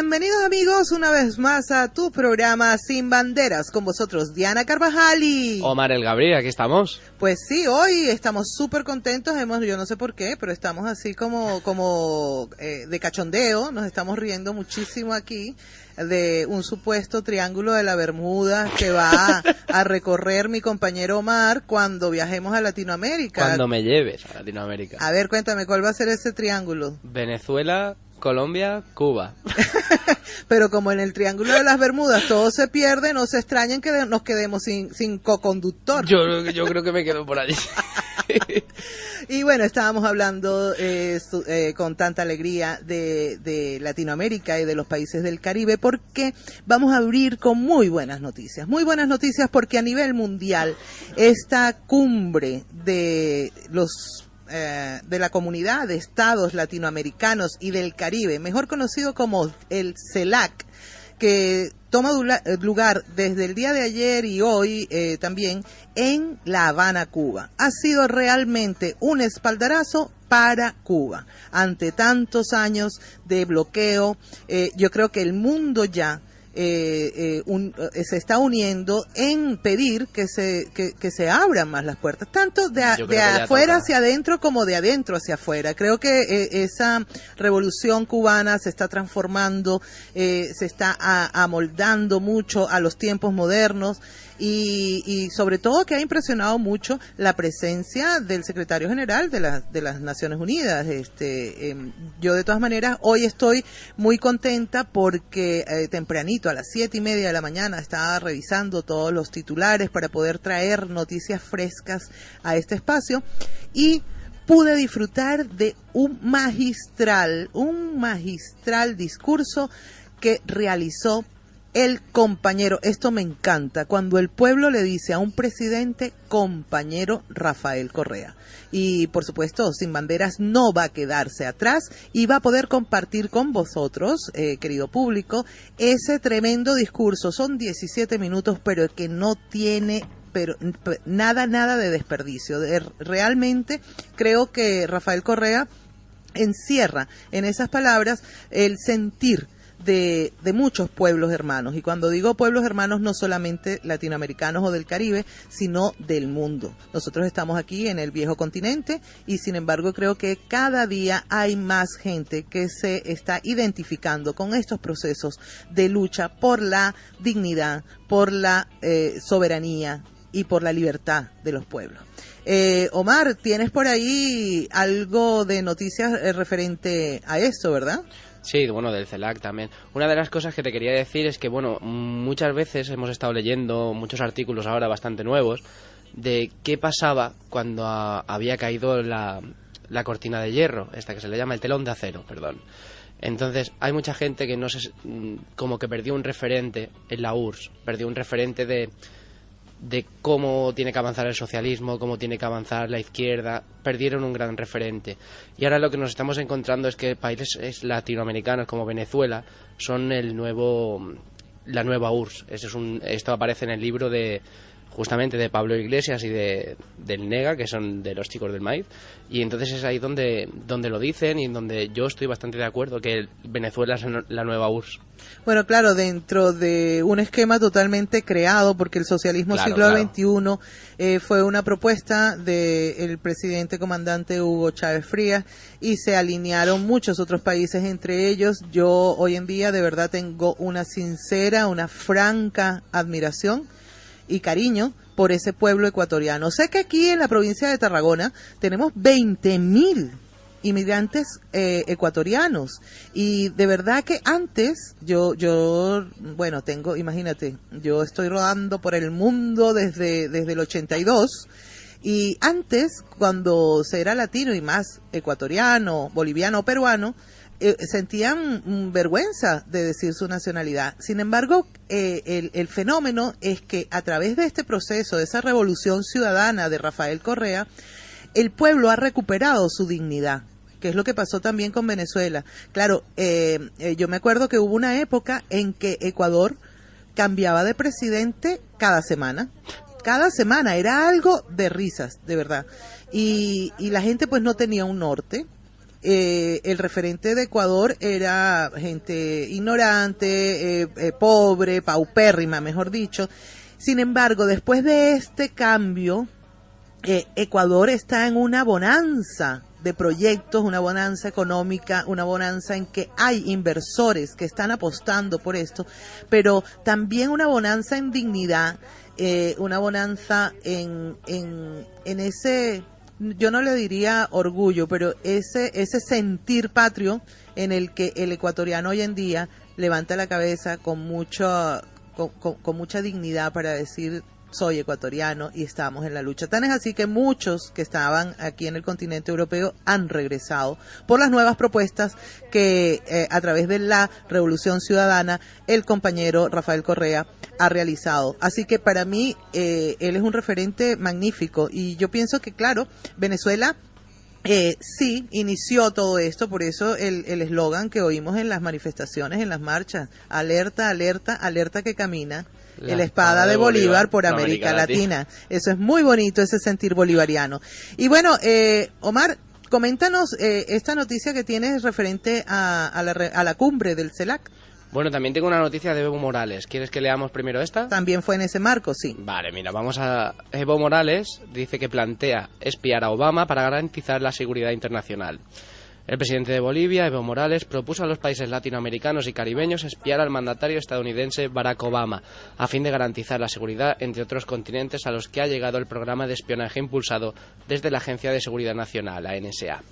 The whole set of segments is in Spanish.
Bienvenidos amigos una vez más a tu programa Sin Banderas, con vosotros Diana Carvajal y Omar El Gabri, aquí estamos. Pues sí, hoy estamos súper contentos, yo no sé por qué, pero estamos así como de cachondeo, nos estamos riendo muchísimo aquí de un supuesto triángulo de la Bermuda que va a recorrer mi compañero Omar cuando viajemos a Latinoamérica. Cuando me lleves a Latinoamérica. A ver, cuéntame, ¿cuál va a ser ese triángulo? Venezuela, Colombia, Cuba. Pero como en el Triángulo de las Bermudas todo se pierde, no se extrañen que nos quedemos sin coconductor. Yo creo que me quedo por allí. Y bueno, estábamos hablando con tanta alegría de Latinoamérica y de los países del Caribe, porque vamos a abrir con muy buenas noticias porque a nivel mundial esta cumbre de la comunidad de estados latinoamericanos y del Caribe, mejor conocido como el CELAC, que toma lugar desde el día de ayer y hoy también en La Habana, Cuba. Ha sido realmente un espaldarazo para Cuba. Ante tantos años de bloqueo, yo creo que el mundo ya se está uniendo en pedir que se abran más las puertas, tanto de afuera hacia adentro como de adentro hacia afuera. Creo que esa revolución cubana se está transformando, se está amoldando mucho a los tiempos modernos y sobre todo que ha impresionado mucho la presencia del secretario general de las Naciones Unidas. Yo de todas maneras hoy estoy muy contenta porque tempranito a las 7:30 de la mañana estaba revisando todos los titulares para poder traer noticias frescas a este espacio y pude disfrutar de un magistral discurso que realizó el compañero, esto me encanta, cuando el pueblo le dice a un presidente compañero Rafael Correa. Y por supuesto, Sin Banderas no va a quedarse atrás y va a poder compartir con vosotros, querido público, ese tremendo discurso. Son 17 minutos, pero que no tiene nada de desperdicio. Realmente creo que Rafael Correa encierra en esas palabras el sentir de muchos pueblos hermanos, y cuando digo pueblos hermanos no solamente latinoamericanos o del Caribe, sino del mundo. Nosotros estamos aquí en el viejo continente y sin embargo creo que cada día hay más gente que se está identificando con estos procesos de lucha por la dignidad, por la soberanía y por la libertad de los pueblos. Omar, tienes por ahí algo de noticias referente a esto, ¿verdad? Sí, bueno, del CELAC también. Una de las cosas que te quería decir es que, bueno, muchas veces hemos estado leyendo muchos artículos ahora bastante nuevos de qué pasaba cuando había caído la cortina de hierro, esta que se le llama el telón de acero, perdón. Entonces, hay mucha gente que no se, como que perdió un referente en la URSS, perdió un referente de cómo tiene que avanzar el socialismo, cómo tiene que avanzar la izquierda, perdieron un gran referente. Y ahora lo que nos estamos encontrando es que países latinoamericanos como Venezuela son la nueva URSS. Esto aparece en el libro justamente de Pablo Iglesias y del Nega, que son de los Chicos del Maíz, y entonces es ahí donde lo dicen y en donde yo estoy bastante de acuerdo que Venezuela es la nueva URSS. Bueno, claro, dentro de un esquema totalmente creado, porque el socialismo siglo XXI fue una propuesta del presidente comandante Hugo Chávez Frías y se alinearon muchos otros países, entre ellos yo hoy en día de verdad tengo una franca admiración y cariño por ese pueblo ecuatoriano. Sé que aquí en la provincia de Tarragona tenemos 20.000 inmigrantes ecuatorianos y de verdad que antes yo imagínate, yo estoy rodando por el mundo desde el 82 y antes cuando se era latino y más ecuatoriano, boliviano o peruano, sentían vergüenza de decir su nacionalidad. Sin embargo, el fenómeno es que a través de este proceso, de esa revolución ciudadana de Rafael Correa, el pueblo ha recuperado su dignidad, que es lo que pasó también con Venezuela. Claro, yo me acuerdo que hubo una época en que Ecuador cambiaba de presidente cada semana. Cada semana era algo de risas, de verdad. Y la gente pues no tenía un norte. el referente de Ecuador era gente ignorante, pobre, paupérrima, mejor dicho. Sin embargo, después de este cambio, Ecuador está en una bonanza de proyectos, una bonanza económica, una bonanza en que hay inversores que están apostando por esto, pero también una bonanza en dignidad, una bonanza en ese, yo no le diría orgullo, pero ese sentir patrio en el que el ecuatoriano hoy en día levanta la cabeza con mucha dignidad para decir: soy ecuatoriano y estamos en la lucha. Tan es así que muchos que estaban aquí en el continente europeo han regresado por las nuevas propuestas que a través de la Revolución Ciudadana el compañero Rafael Correa ha realizado. Así que para mí él es un referente magnífico, y yo pienso que, claro, Venezuela sí inició todo esto, por eso el eslogan que oímos en las manifestaciones, en las marchas: alerta, alerta, alerta que camina la espada de Bolívar por América Latina. Eso es muy bonito, ese sentir bolivariano. Y bueno, Omar, coméntanos esta noticia que tienes referente a la cumbre del CELAC. Bueno, también tengo una noticia de Evo Morales. ¿Quieres que leamos primero esta? También fue en ese marco, sí. Vale, mira, vamos a... Evo Morales dice que plantea espiar a Obama para garantizar la seguridad internacional. El presidente de Bolivia, Evo Morales, propuso a los países latinoamericanos y caribeños espiar al mandatario estadounidense Barack Obama, a fin de garantizar la seguridad entre otros continentes a los que ha llegado el programa de espionaje impulsado desde la Agencia de Seguridad Nacional, la NSA.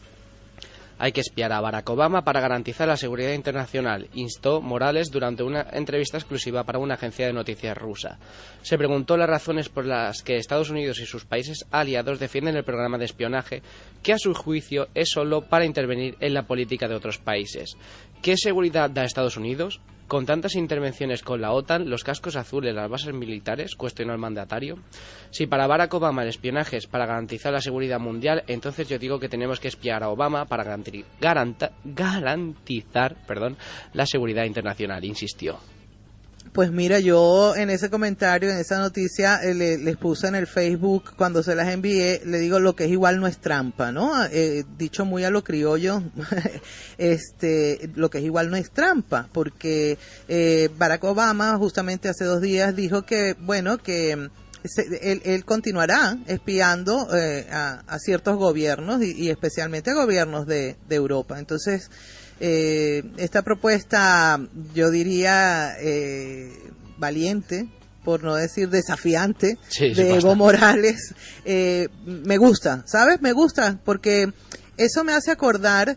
Hay que espiar a Barack Obama para garantizar la seguridad internacional, instó Morales durante una entrevista exclusiva para una agencia de noticias rusa. Se preguntó las razones por las que Estados Unidos y sus países aliados defienden el programa de espionaje, que a su juicio es solo para intervenir en la política de otros países. ¿Qué seguridad da Estados Unidos? Con tantas intervenciones con la OTAN, los cascos azules, las bases militares, cuestionó el mandatario. Si para Barack Obama el espionaje es para garantizar la seguridad mundial, entonces yo digo que tenemos que espiar a Obama para garantizar la seguridad internacional, insistió. Pues mira, yo en ese comentario, en esa noticia, les puse en el Facebook, cuando se las envié, le digo: lo que es igual no es trampa, ¿no? Dicho muy a lo criollo, lo que es igual no es trampa, porque Barack Obama justamente hace 2 días dijo que, bueno, que él continuará espiando a ciertos gobiernos y especialmente a gobiernos de Europa. Entonces, esta propuesta, yo diría valiente, por no decir desafiante, sí, de Evo Morales, me gusta, ¿sabes? Me gusta, porque eso me hace acordar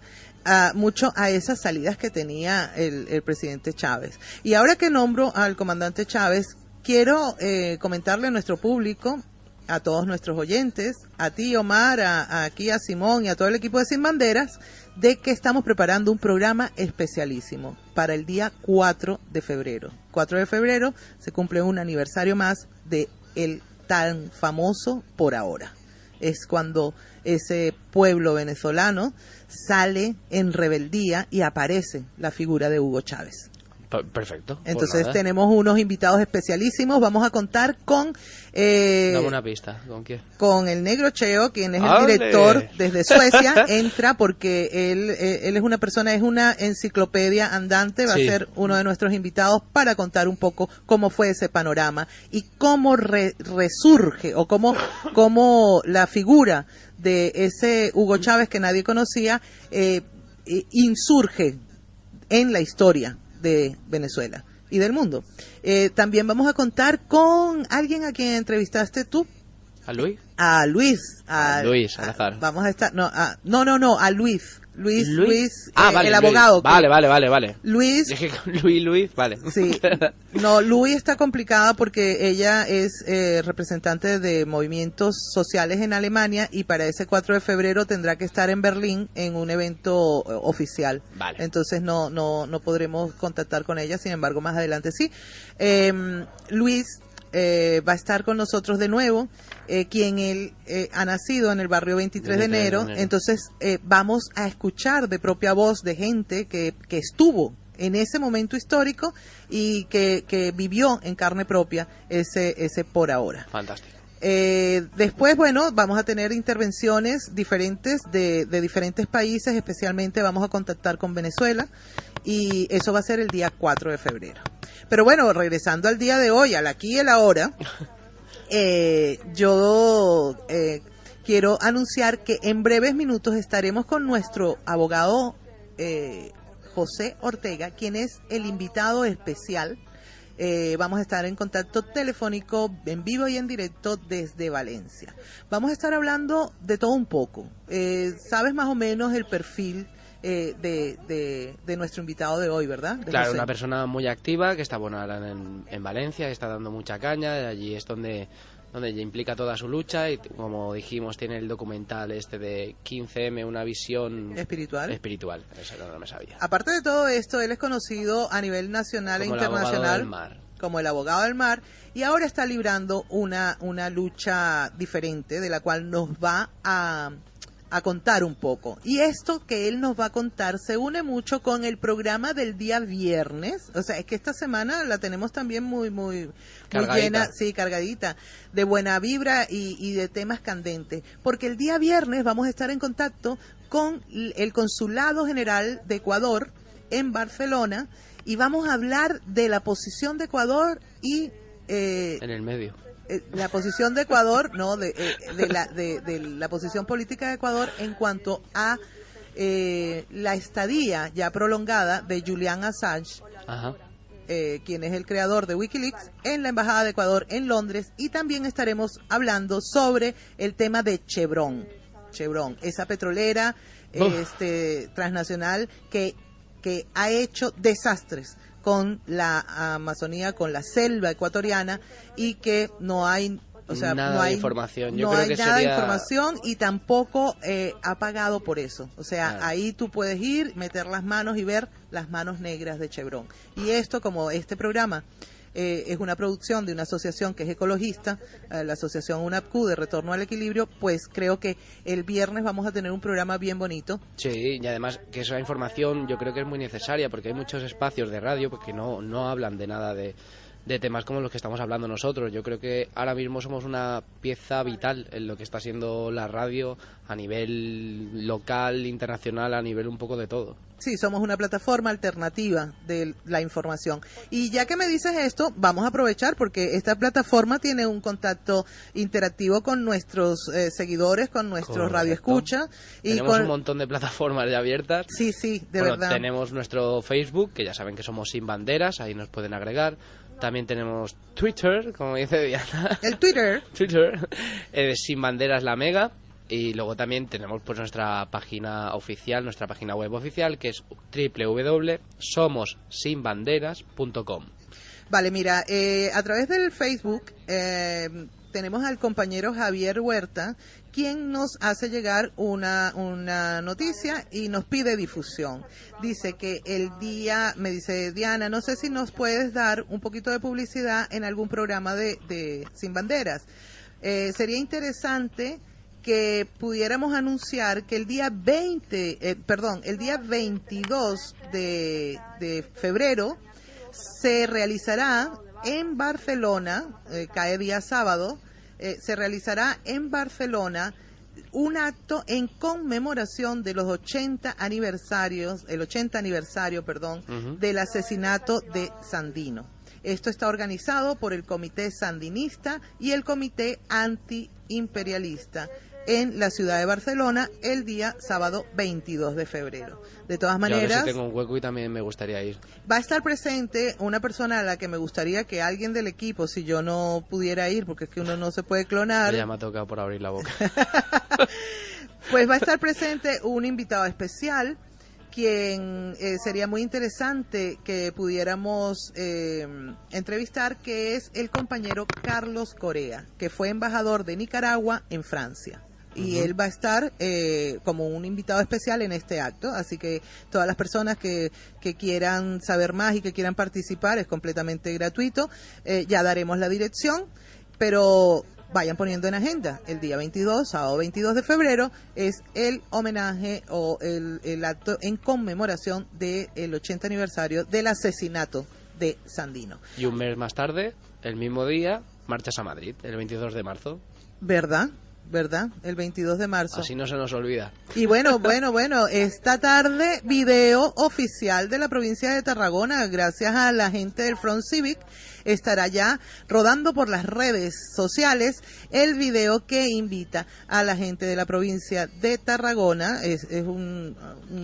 mucho a esas salidas que tenía el presidente Chávez. Y ahora que nombro al comandante Chávez, quiero comentarle a nuestro público, a todos nuestros oyentes, a ti, Omar, aquí a Simón y a todo el equipo de Sin Banderas, de que estamos preparando un programa especialísimo para el día 4 de febrero. 4 de febrero se cumple un aniversario más de el tan famoso Por Ahora. Es cuando ese pueblo venezolano sale en rebeldía y aparece la figura de Hugo Chávez. Perfecto. Entonces tenemos unos invitados especialíses. Vamos a contar con... Dame una pista. ¿Con quién? Con el Negro Cheo, quien es el director desde Suecia. Entra porque él es una persona, es una enciclopedia andante. Va a ser uno de nuestros invitados para contar un poco cómo fue ese panorama y cómo resurge o cómo la figura de ese Hugo Chávez que nadie conocía insurge en la historia de Venezuela y del mundo. También vamos a contar con alguien a quien entrevistaste tú. ¿A Luis? A Luis. Luis Salazar. Vamos a estar... a Luis. Luis, vale, el abogado. Vale. Luis. Luis, vale. Sí. No, Luis está complicada porque ella es representante de movimientos sociales en Alemania y para ese 4 de febrero tendrá que estar en Berlín en un evento oficial. Vale. Entonces no podremos contactar con ella, sin embargo más adelante sí. Luis va a estar con nosotros de nuevo, quien él ha nacido en el barrio 23 de enero. Entonces vamos a escuchar de propia voz de gente que estuvo en ese momento histórico y que vivió en carne propia ese Por Ahora. Fantástico. Después, bueno, vamos a tener intervenciones diferentes de diferentes países, especialmente vamos a contactar con Venezuela y eso va a ser el día 4 de febrero. Pero bueno, regresando al día de hoy, al aquí y el ahora, yo quiero anunciar que en breves minutos estaremos con nuestro abogado José Ortega, quien es el invitado especial. Vamos a estar en contacto telefónico en vivo y en directo desde Valencia. Vamos a estar hablando de todo un poco. ¿Sabes más o menos el perfil de nuestro invitado de hoy, verdad? Claro, José. una persona muy activa que está ahora en Valencia, que está dando mucha caña, allí es donde ella implica toda su lucha y, como dijimos, tiene el documental este de 15M, una visión espiritual, eso no me sabía. Aparte de todo esto, él es conocido a nivel nacional como e internacional como el abogado del mar, y ahora está librando una lucha diferente de la cual nos va a contar un poco. Y esto que él nos va a contar se une mucho con el programa del día viernes. O sea, es que esta semana la tenemos también muy llena, sí, cargadita, de buena vibra y de temas candentes. Porque el día viernes vamos a estar en contacto con el Consulado General de Ecuador en Barcelona y vamos a hablar de la posición de Ecuador y... en el medio. La posición de Ecuador, no, de la posición política de Ecuador en cuanto a la estadía ya prolongada de Julian Assange, quien es el creador de WikiLeaks, en la Embajada de Ecuador en Londres, y también estaremos hablando sobre el tema de Chevron, esa petrolera transnacional que ha hecho desastres con la Amazonía, con la selva ecuatoriana, y que no hay, o sea, nada de información. Yo creo que nada de información y tampoco ha pagado por eso. O sea, ahí tú puedes ir, meter las manos y ver las manos negras de Chevron. Y esto, como este programa es una producción de una asociación que es ecologista, la asociación UNAPQ de Retorno al Equilibrio, pues creo que el viernes vamos a tener un programa bien bonito. Sí, y además que esa información yo creo que es muy necesaria, porque hay muchos espacios de radio que no hablan de nada de temas como los que estamos hablando nosotros. Yo creo que ahora mismo somos una pieza vital en lo que está siendo la radio a nivel local, internacional, a nivel un poco de todo. Sí, somos una plataforma alternativa de la información. Y ya que me dices esto, vamos a aprovechar porque esta plataforma tiene un contacto interactivo con nuestros seguidores, con nuestros radioescuchas. Tenemos un montón de plataformas ya abiertas. Sí, de verdad. Tenemos nuestro Facebook, que ya saben que somos Sin Banderas, ahí nos pueden agregar. También tenemos Twitter, como dice Diana. El Twitter. Sin Banderas La Mega. Y luego también tenemos pues nuestra página oficial, nuestra página web oficial, que es www.somossinbanderas.com. Vale, mira, a través del Facebook tenemos al compañero Javier Huerta, quien nos hace llegar una noticia y nos pide difusión. Dice que me dice Diana, no sé si nos puedes dar un poquito de publicidad en algún programa de Sin Banderas. Sería interesante que pudiéramos anunciar que el día 22 de febrero se realizará en Barcelona, cae día sábado, se realizará en Barcelona un acto en conmemoración de los 80 aniversario, del asesinato de Sandino. Esto está organizado por el Comité Sandinista y el Comité Antiimperialista en la ciudad de Barcelona el día sábado 22 de febrero. De todas maneras, yo a ver si tengo un hueco y también me gustaría ir. Va a estar presente una persona a la que me gustaría que alguien del equipo, si yo no pudiera ir, porque es que uno no se puede clonar. Ya me ha tocado por abrir la boca. Pues va a estar presente un invitado especial, quien sería muy interesante que pudiéramos entrevistar, que es el compañero Carlos Corea, que fue embajador de Nicaragua en Francia. Y él va a estar como un invitado especial en este acto, así que todas las personas que quieran saber más y que quieran participar, es completamente gratuito. Ya daremos la dirección, pero vayan poniendo en agenda el día 22, sábado 22 de febrero, es el homenaje o el acto en conmemoración del 80 aniversario del asesinato de Sandino. Y un mes más tarde, el mismo día, marchas a Madrid, el 22 de marzo. ¿Verdad? ¿Verdad? El 22 de marzo. Así no se nos olvida. Y bueno, esta tarde video oficial de la provincia de Tarragona, gracias a la gente del Front Civic, estará ya rodando por las redes sociales el video que invita a la gente de la provincia de Tarragona. Es un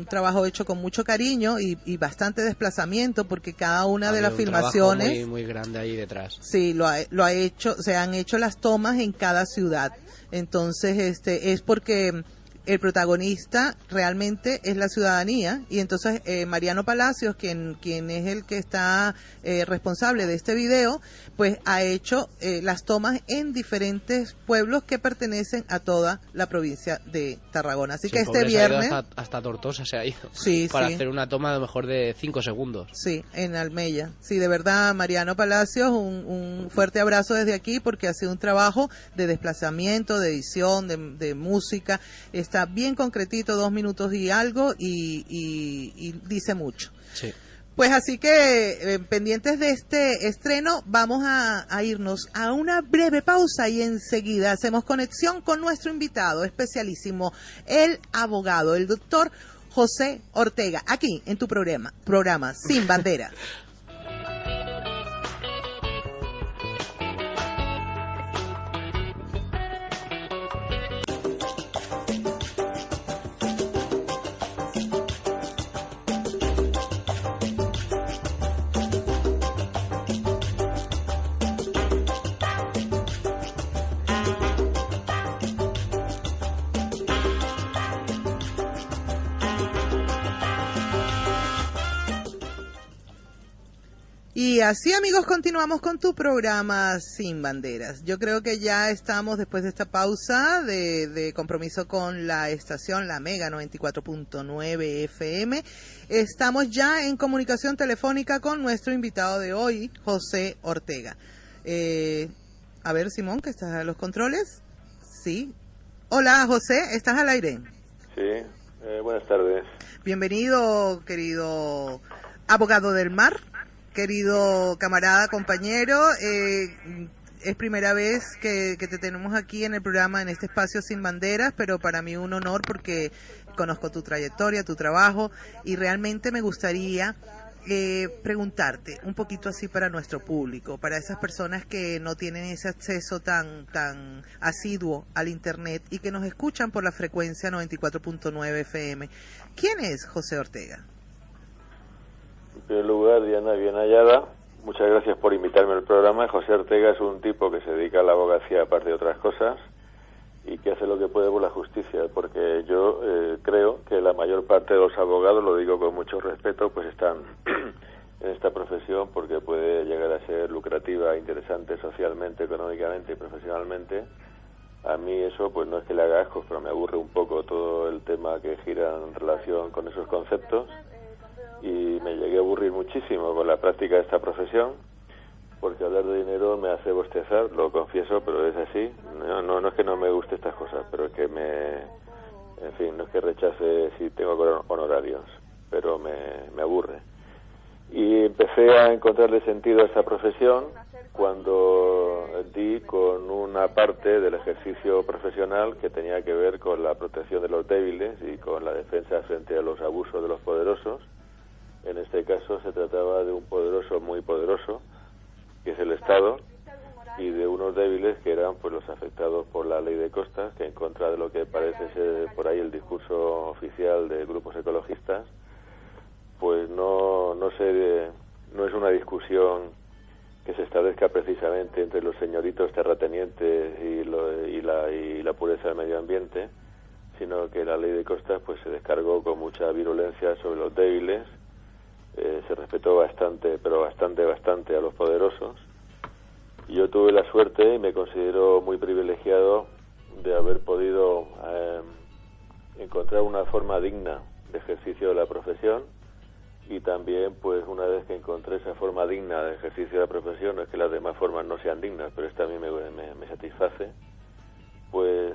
trabajo hecho con mucho cariño y bastante desplazamiento, porque cada una de las filmaciones muy, muy grande ahí detrás. Sí, lo ha hecho, se han hecho las tomas en cada ciudad. Entonces, es porque el protagonista realmente es la ciudadanía, y entonces Mariano Palacios, quien es el que está responsable de este video, pues ha hecho las tomas en diferentes pueblos que pertenecen a toda la provincia de Tarragona. Así que este viernes hasta Tortosa se ha ido, sí, para hacer una toma a lo mejor de 5 segundos. Sí, en Almella. Sí, de verdad, Mariano Palacios, un fuerte abrazo desde aquí, porque ha sido un trabajo de desplazamiento, de edición, de música. Está bien concretito, 2 minutos y algo, y dice mucho. Sí. Pues así que pendientes de este estreno, vamos a irnos a una breve pausa y enseguida hacemos conexión con nuestro invitado especialísimo, el abogado, el doctor José Ortega, aquí en tu programa Sin Bandera. Y así, amigos, continuamos con tu programa Sin Banderas. Yo creo que ya estamos, después de esta pausa de compromiso con la estación, la Mega 94.9 FM, estamos ya en comunicación telefónica con nuestro invitado de hoy, José Ortega. A ver, Simón, que estás a los controles. Sí. Hola, José, ¿estás al aire? Sí, buenas tardes. Bienvenido, querido abogado del mar. Querido camarada, compañero, es primera vez que te tenemos aquí en el programa, en este espacio Sin Banderas, pero para mí un honor, porque conozco tu trayectoria, tu trabajo, y realmente me gustaría preguntarte un poquito así para nuestro público, para esas personas que no tienen ese acceso tan asiduo al Internet y que nos escuchan por la frecuencia 94.9 FM. ¿Quién es José Ortega? En primer lugar, Diana, bien hallada. Muchas gracias por invitarme al programa. José Ortega es un tipo que se dedica a la abogacía, aparte de otras cosas, y que hace lo que puede por la justicia, porque yo creo que la mayor parte de los abogados, lo digo con mucho respeto, pues están en esta profesión porque puede llegar a ser lucrativa, interesante socialmente, económicamente y profesionalmente. A mí eso pues no es que le haga asco, pero me aburre un poco todo el tema que gira en relación con esos conceptos. Y me llegué a aburrir muchísimo con la práctica de esta profesión, porque hablar de dinero me hace bostezar, lo confieso, pero es así. No es que no me guste estas cosas, pero es que en fin, no es que rechace si tengo honorarios, pero me aburre. Y empecé a encontrarle sentido a esta profesión cuando di con una parte del ejercicio profesional que tenía que ver con la protección de los débiles y con la defensa frente a los abusos de los poderosos. En este caso se trataba de un poderoso muy poderoso, que es el Estado, y de unos débiles que eran pues los afectados por la ley de costas, que en contra de lo que parece ser por ahí el discurso oficial de grupos ecologistas, pues no es una discusión que se establezca precisamente entre los señoritos terratenientes y la pureza del medio ambiente, sino que la ley de costas pues se descargó con mucha virulencia sobre los débiles. Se respetó bastante a los poderosos. Y yo tuve la suerte y me considero muy privilegiado de haber podido encontrar una forma digna de ejercicio de la profesión, y también pues una vez que encontré esa forma digna de ejercicio de la profesión, no es que las demás formas no sean dignas, pero esta a mí me satisface, pues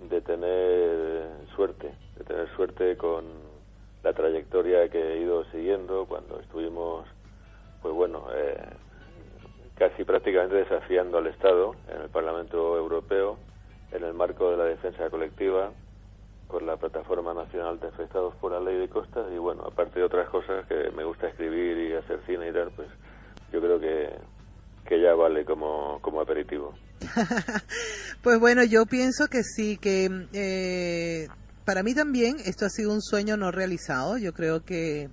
de tener suerte con la trayectoria que he ido siguiendo cuando estuvimos, pues bueno, casi prácticamente desafiando al Estado en el Parlamento Europeo en el marco de la defensa colectiva con la Plataforma Nacional de Afectados por la Ley de Costas, y bueno, aparte de otras cosas que me gusta escribir y hacer cine y tal, pues yo creo que ya vale como aperitivo. Pues bueno, yo pienso que sí, que para mí también esto ha sido un sueño no realizado. Yo creo que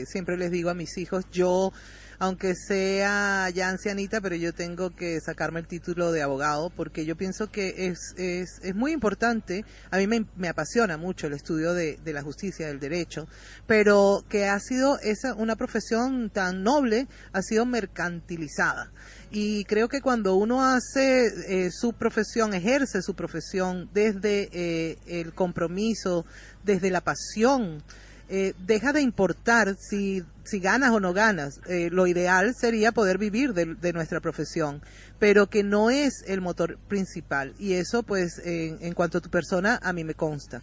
siempre les digo a mis hijos, yo, aunque sea ya ancianita, pero yo tengo que sacarme el título de abogado, porque yo pienso que es muy importante. A mí me apasiona mucho el estudio de la justicia, del derecho, pero que ha sido una profesión tan noble, ha sido mercantilizada. Y creo que cuando uno hace su profesión, ejerce su profesión desde el compromiso, desde la pasión, deja de importar si ganas o no ganas. Lo ideal sería poder vivir de nuestra profesión, pero que no es el motor principal. Y eso, pues, en cuanto a tu persona, a mí me consta.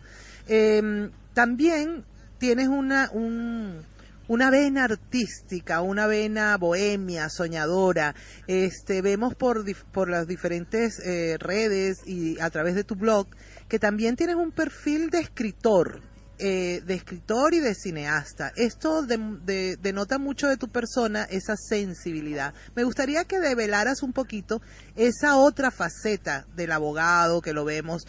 También tienes una vena artística, una vena bohemia, soñadora. Vemos por las diferentes redes y a través de tu blog que también tienes un perfil de escritor y de cineasta. Esto denota mucho de tu persona, esa sensibilidad. Me gustaría que develaras un poquito esa otra faceta del abogado que lo vemos,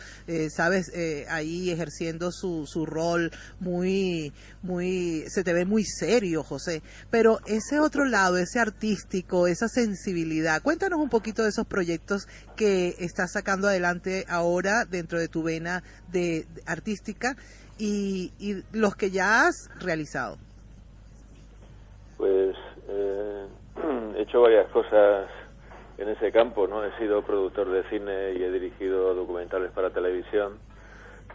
sabes, ahí ejerciendo su rol muy, se te ve muy serio, José, pero ese otro lado, ese artístico, esa sensibilidad. Cuéntanos un poquito de esos proyectos que estás sacando adelante ahora dentro de tu vena de artística y los que ya has realizado. Pues he hecho varias cosas en ese campo, ¿no? He sido productor de cine y he dirigido documentales para televisión,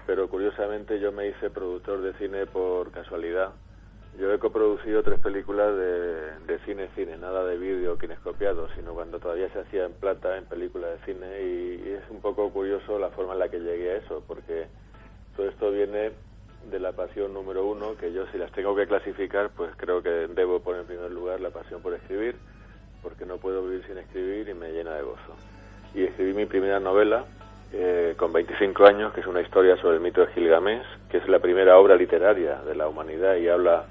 pero curiosamente yo me hice productor de cine por casualidad. Yo he coproducido 3 películas de cine, nada de vídeo kinescopiado, sino cuando todavía se hacía en plata, en películas de cine, y es un poco curioso la forma en la que llegué a eso, porque todo esto viene de la pasión número 1, que yo, si las tengo que clasificar, pues creo que debo poner en primer lugar la pasión por escribir, porque no puedo vivir sin escribir y me llena de gozo. Y escribí mi primera novela con 25 años, que es una historia sobre el mito de Gilgamesh, que es la primera obra literaria de la humanidad y habla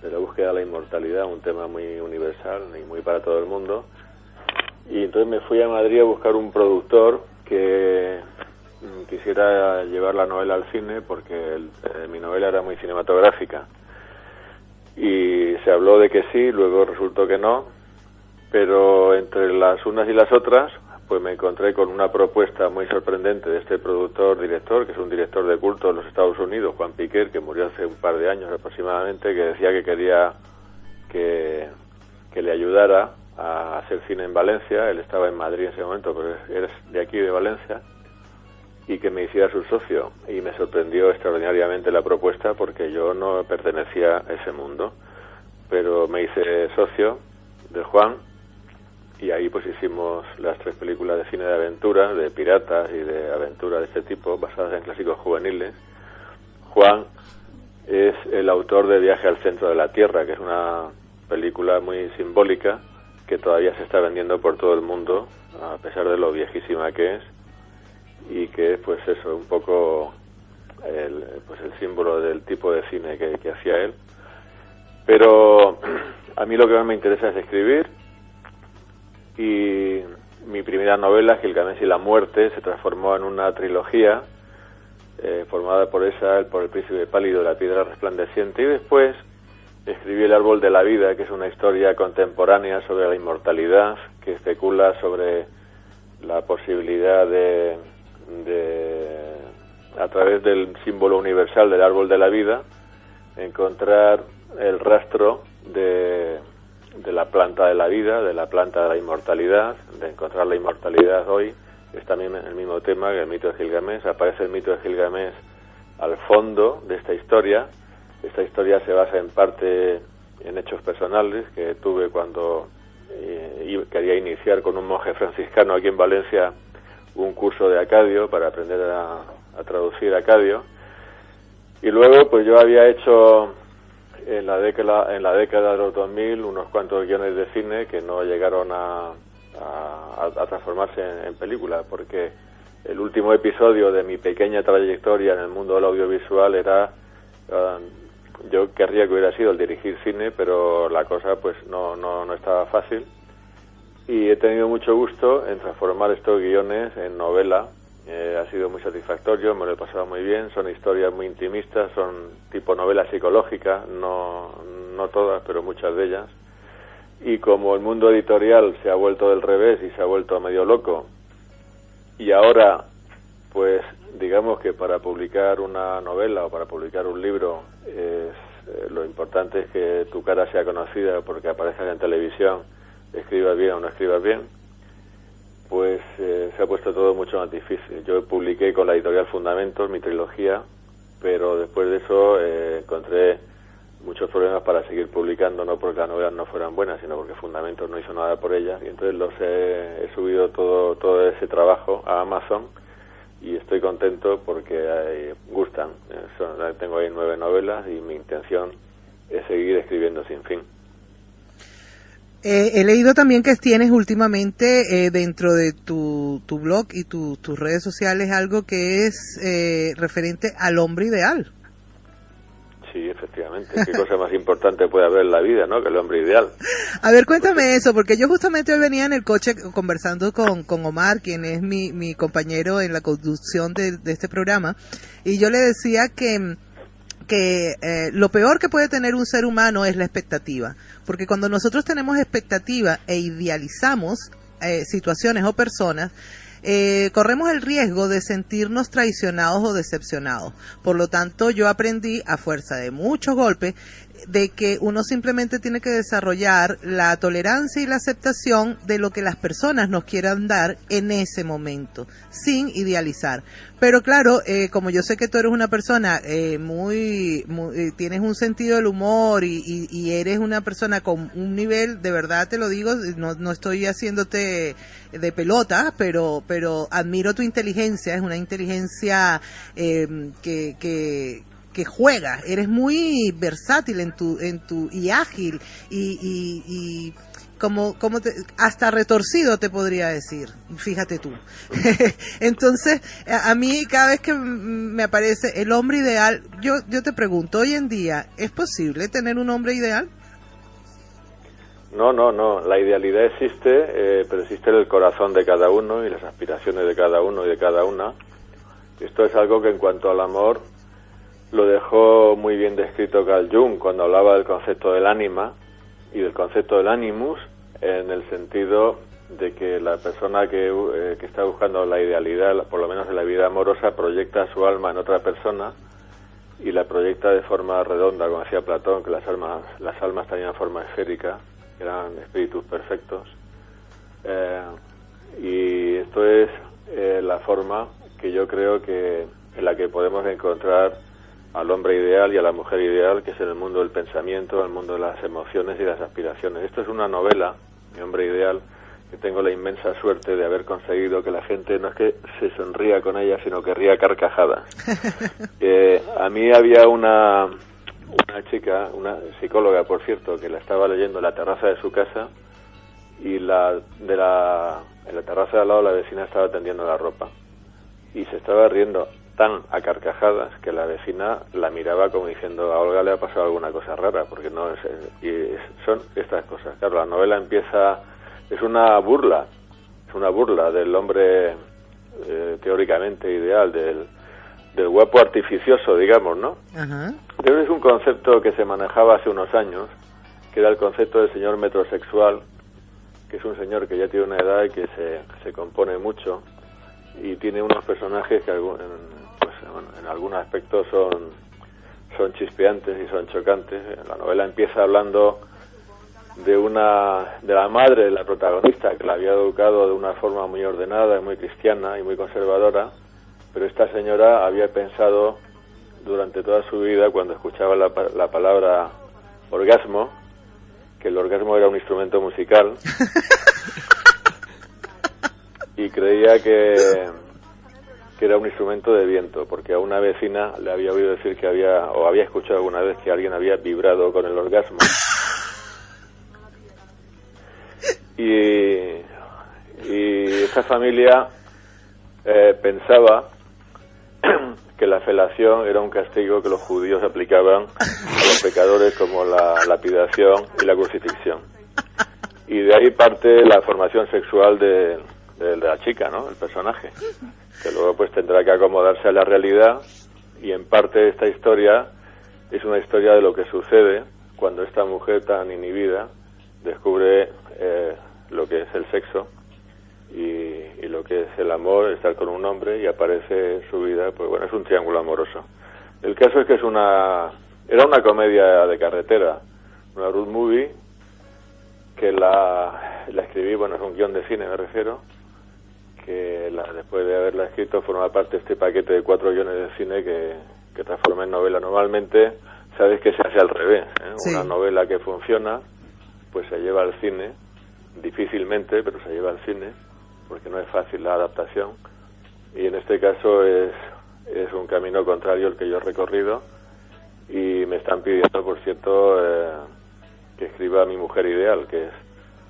de la búsqueda de la inmortalidad, un tema muy universal y muy para todo el mundo. Y entonces me fui a Madrid a buscar un productor que quisiera llevar la novela al cine, porque mi novela era muy cinematográfica, y se habló de que sí, luego resultó que no, pero entre las unas y las otras pues me encontré con una propuesta muy sorprendente de este director, que es un director de culto en los Estados Unidos, Juan Piquer, que murió hace un par de años aproximadamente, que decía que quería que le ayudara a hacer cine en Valencia. Él estaba en Madrid en ese momento, pero es de aquí, de Valencia, y que me hiciera su socio. Y me sorprendió extraordinariamente la propuesta, porque yo no pertenecía a ese mundo, pero me hice socio de Juan, y ahí pues hicimos las 3 películas de cine de aventura, de piratas y de aventura de este tipo, basadas en clásicos juveniles. Juan es el autor de Viaje al centro de la Tierra, que es una película muy simbólica que todavía se está vendiendo por todo el mundo, a pesar de lo viejísima que es, y que es pues eso, un poco el símbolo del tipo de cine que hacía él. Pero a mí lo que más me interesa es escribir, y mi primera novela, Gilgamesh y la muerte, se transformó en una trilogía formada por el príncipe pálido, la piedra resplandeciente, y después escribí El árbol de la vida, que es una historia contemporánea sobre la inmortalidad, que especula sobre la posibilidad de a través del símbolo universal del árbol de la vida, encontrar el rastro de la planta de la vida, de la planta de la inmortalidad, de encontrar la inmortalidad hoy. Es también el mismo tema que el mito de Gilgamesh. Aparece el mito de Gilgamesh al fondo de esta historia. Esta historia se basa en parte en hechos personales que tuve cuando quería iniciar con un monje franciscano aquí en Valencia un curso de acadio para aprender a traducir acadio. Y luego pues yo había hecho en la década de los 2000 unos cuantos guiones de cine que no llegaron a transformarse en película, porque el último episodio de mi pequeña trayectoria en el mundo del audiovisual era, yo querría que hubiera sido el dirigir cine, pero la cosa pues no estaba fácil, y he tenido mucho gusto en transformar estos guiones en novela. Ha sido muy satisfactorio, me lo he pasado muy bien, son historias muy intimistas, son tipo novela psicológica, no todas, pero muchas de ellas, y como el mundo editorial se ha vuelto del revés y se ha vuelto medio loco, y ahora pues digamos que para publicar una novela o para publicar un libro lo importante es que tu cara sea conocida porque aparezcas en televisión, escribas bien o no escribas bien, pues se ha puesto todo mucho más difícil. Yo publiqué con la editorial Fundamentos mi trilogía, pero después de eso encontré muchos problemas para seguir publicando, no porque las novelas no fueran buenas, sino porque Fundamentos no hizo nada por ellas, y entonces he subido todo ese trabajo a Amazon, y estoy contento porque gustan. Tengo ahí 9 novelas y mi intención es seguir escribiendo sin fin. He leído también que tienes últimamente dentro de tu blog y tus redes sociales algo que es referente al hombre ideal. Sí, efectivamente. ¿Qué cosa más importante puede haber en la vida, no? Que el hombre ideal. A ver, cuéntame eso, porque yo justamente hoy venía en el coche conversando con Omar, quien es mi compañero en la conducción de este programa, y yo le decía que lo peor que puede tener un ser humano es la expectativa, porque cuando nosotros tenemos expectativa e idealizamos situaciones o personas, corremos el riesgo de sentirnos traicionados o decepcionados. Por lo tanto, yo aprendí a fuerza de muchos golpes de que uno simplemente tiene que desarrollar la tolerancia y la aceptación de lo que las personas nos quieran dar en ese momento, sin idealizar. Pero claro, como yo sé que tú eres una persona muy tienes un sentido del humor y eres una persona con un nivel, de verdad te lo digo, no estoy haciéndote de pelota, pero admiro tu inteligencia, es una inteligencia que juega, eres muy versátil en tu y ágil y hasta retorcido te podría decir, fíjate tú. Entonces, a mí cada vez que me aparece el hombre ideal, yo te pregunto, hoy en día, ¿es posible tener un hombre ideal? No, la idealidad existe, pero existe el corazón de cada uno y las aspiraciones de cada uno y de cada una. Esto es algo que en cuanto al amor lo dejó muy bien descrito Carl Jung cuando hablaba del concepto del ánima y del concepto del animus, en el sentido de que la persona que está buscando la idealidad, por lo menos en la vida amorosa, proyecta su alma en otra persona y la proyecta de forma redonda, como decía Platón, que las almas tenían forma esférica, eran espíritus perfectos, y esto es la forma que yo creo que en la que podemos encontrar al hombre ideal y a la mujer ideal, que es en el mundo del pensamiento, el mundo de las emociones y las aspiraciones. Esto es una novela, Mi hombre ideal, que tengo la inmensa suerte de haber conseguido que la gente no es que se sonría con ella, sino que ría carcajadas. A mí había una chica, una psicóloga, por cierto, que la estaba leyendo en la terraza de su casa, y en la terraza de al lado la vecina estaba tendiendo la ropa y se estaba riendo tan a carcajadas que la vecina la miraba como diciendo, a Olga le ha pasado alguna cosa rara, porque no es, son estas cosas. Claro, la novela empieza, es una burla del hombre teóricamente ideal, del guapo artificioso, digamos, ¿no? Ajá. Pero es un concepto que se manejaba hace unos años, que era el concepto del señor metrosexual, que es un señor que ya tiene una edad y que se compone mucho y tiene unos personajes que en algún aspecto son chispeantes y son chocantes. La novela empieza hablando de la madre de la protagonista, que la había educado de una forma muy ordenada y muy cristiana y muy conservadora, pero esta señora había pensado durante toda su vida, cuando escuchaba la palabra orgasmo, que el orgasmo era un instrumento musical y creía que era un instrumento de viento, porque a una vecina le había oído decir que había escuchado alguna vez que alguien había vibrado con el orgasmo. Y esta familia pensaba que la felación era un castigo que los judíos aplicaban a los pecadores, como la lapidación y la crucifixión. Y de ahí parte la formación sexual de la chica, ¿no? El personaje, que luego pues tendrá que acomodarse a la realidad, y en parte esta historia es una historia de lo que sucede cuando esta mujer tan inhibida descubre lo que es el sexo y lo que es el amor, estar con un hombre, y aparece en su vida, pues bueno, es un triángulo amoroso. El caso es que era una comedia de carretera, una road movie, que la escribí, bueno, es un guión de cine, me refiero, que después de haberla escrito forma parte de este paquete de 4 guiones de cine que transformé en novela. Normalmente, sabes que se hace al revés, ¿eh? Sí. Una novela que funciona, pues se lleva al cine, difícilmente, pero se lleva al cine, porque no es fácil la adaptación, y en este caso es un camino contrario el que yo he recorrido, y me están pidiendo, por cierto, que escriba Mi mujer ideal, que es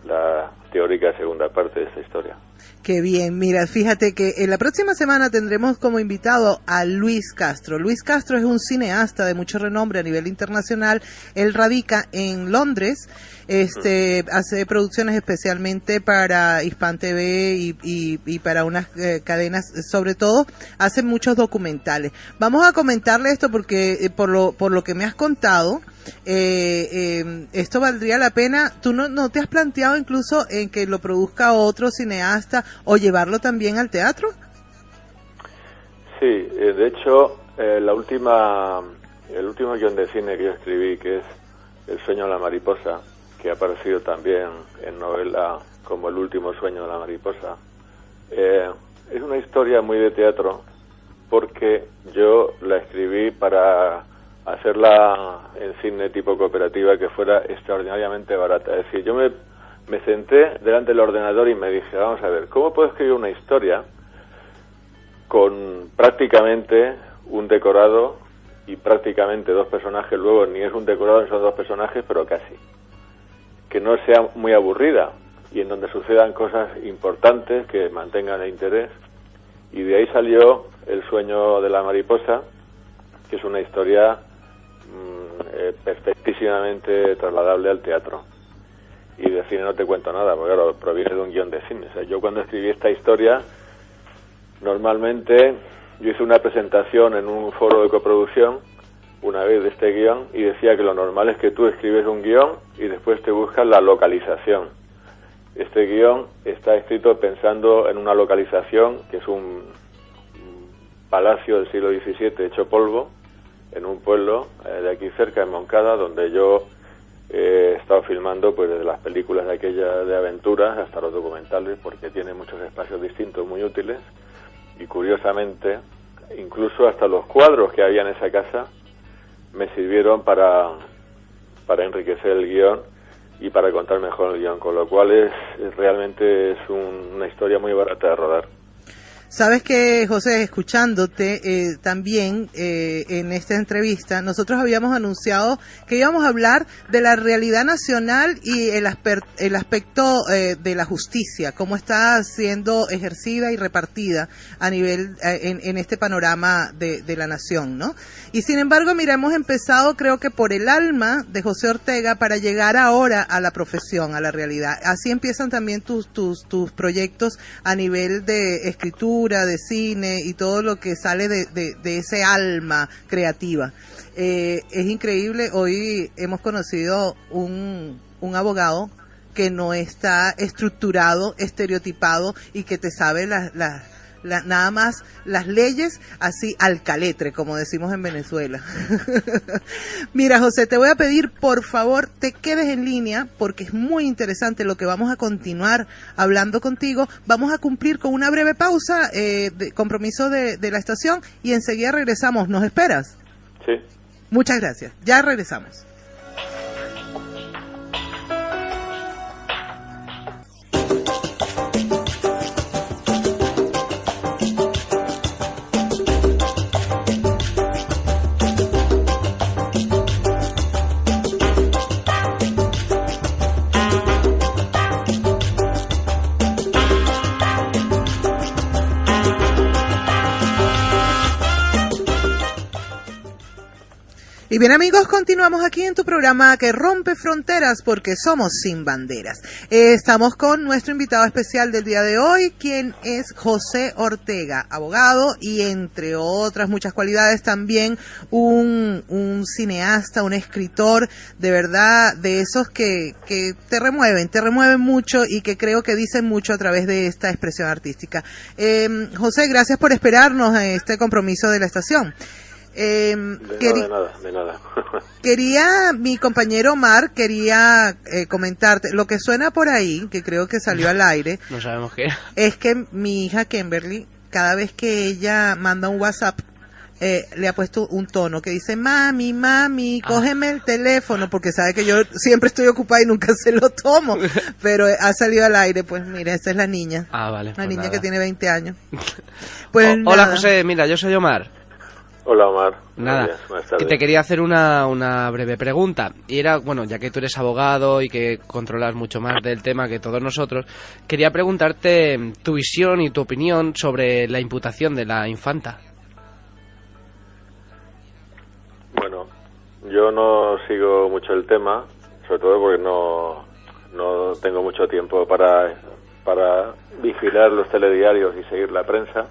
la teórica segunda parte de esta historia. Qué bien, mira, fíjate que en la próxima semana tendremos como invitado a Luis Castro. Luis Castro es un cineasta de mucho renombre a nivel internacional. Él radica en Londres, hace producciones especialmente para Hispan TV y para unas cadenas, sobre todo hace muchos documentales. Vamos a comentarle esto porque por lo que me has contado, esto valdría la pena. ¿Tú no te has planteado incluso en que lo produzca otro cineasta o llevarlo también al teatro? Sí, de hecho, el último guión de cine que yo escribí, que es El sueño de la mariposa, que ha aparecido también en novela como El último sueño de la mariposa, es una historia muy de teatro, porque yo la escribí para hacerla en cine tipo cooperativa, que fuera extraordinariamente barata. Es decir, yo me senté delante del ordenador y me dije, vamos a ver, ¿cómo puedo escribir una historia con prácticamente un decorado y prácticamente 2 personajes? Luego ni es un decorado ni son 2 personajes, pero casi. Que no sea muy aburrida y en donde sucedan cosas importantes que mantengan el interés. Y de ahí salió El sueño de la mariposa, que es una historia perfectísimamente trasladable al teatro. Y de cine no te cuento nada, porque claro, proviene de un guión de cine. O sea, yo cuando escribí esta historia, normalmente yo hice una presentación en un foro de coproducción una vez de este guión, y decía que lo normal es que tú escribes un guión y después te buscas la localización. Este guión está escrito pensando en una localización que es un palacio del siglo XVII hecho polvo, en un pueblo de aquí cerca, en Moncada, donde yo he estado filmando pues desde las películas de aquella de aventuras hasta los documentales, porque tiene muchos espacios distintos muy útiles, y curiosamente incluso hasta los cuadros que había en esa casa me sirvieron para enriquecer el guión y para contar mejor el guión, con lo cual realmente es una historia muy barata de rodar. Sabes que, José, escuchándote también en esta entrevista, nosotros habíamos anunciado que íbamos a hablar de la realidad nacional y el aspecto de la justicia, cómo está siendo ejercida y repartida a nivel en este panorama de la nación, ¿no? Y sin embargo, mira, hemos empezado, creo que por el alma de José Ortega, para llegar ahora a la profesión, a la realidad. Así empiezan también tus proyectos a nivel de escritura, de cine y todo lo que sale de ese alma creativa. Es increíble, hoy hemos conocido un abogado que no está estructurado, estereotipado y que te sabe nada más las leyes así al caletre, como decimos en Venezuela. Mira, José, te voy a pedir, por favor, te quedes en línea porque es muy interesante lo que vamos a continuar hablando contigo. Vamos a cumplir con una breve pausa, de compromiso de la estación, y enseguida regresamos. ¿Nos esperas? Sí. Muchas gracias. Ya regresamos. Y bien, amigos, continuamos aquí en tu programa que rompe fronteras porque somos sin banderas. Estamos con nuestro invitado especial del día de hoy, quien es José Ortega, abogado y entre otras muchas cualidades también un cineasta, un escritor de verdad de esos que te remueven mucho y que creo que dicen mucho a través de esta expresión artística. José, gracias por esperarnos en este compromiso de la estación. De nada. Mi compañero Omar quería comentarte, lo que suena por ahí, que creo que salió al aire, no sabemos qué, es que mi hija Kimberly, cada vez que ella manda un WhatsApp, le ha puesto un tono que dice, mami, cógeme el teléfono, porque sabe que yo siempre estoy ocupada y nunca se lo tomo, pero ha salido al aire. Pues mira, esa es la niña, vale, la pues niña nada. que tiene 20 años. Pues Hola nada. José, mira, yo soy Omar. Hola Omar. Nada, que te quería hacer una breve pregunta. Y era, bueno, ya que tú eres abogado y que controlas mucho más del tema que todos nosotros, quería preguntarte tu visión y tu opinión sobre la imputación de la infanta. Bueno, yo no sigo mucho el tema, sobre todo porque no tengo mucho tiempo para vigilar los telediarios y seguir la prensa.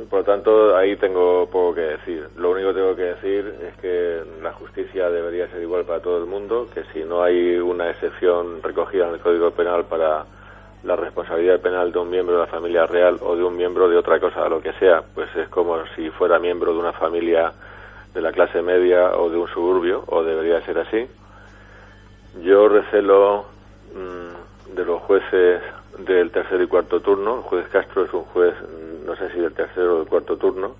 Por lo tanto, ahí tengo poco que decir. Lo único que tengo que decir es que la justicia debería ser igual para todo el mundo, que si no hay una excepción recogida en el Código Penal para la responsabilidad penal de un miembro de la familia real o de un miembro de otra cosa, lo que sea, pues es como si fuera miembro de una familia de la clase media o de un suburbio, o debería ser así. Yo recelo de los jueces del tercer y cuarto turno. El juez Castro es un juez, no sé si del tercero o del cuarto turno,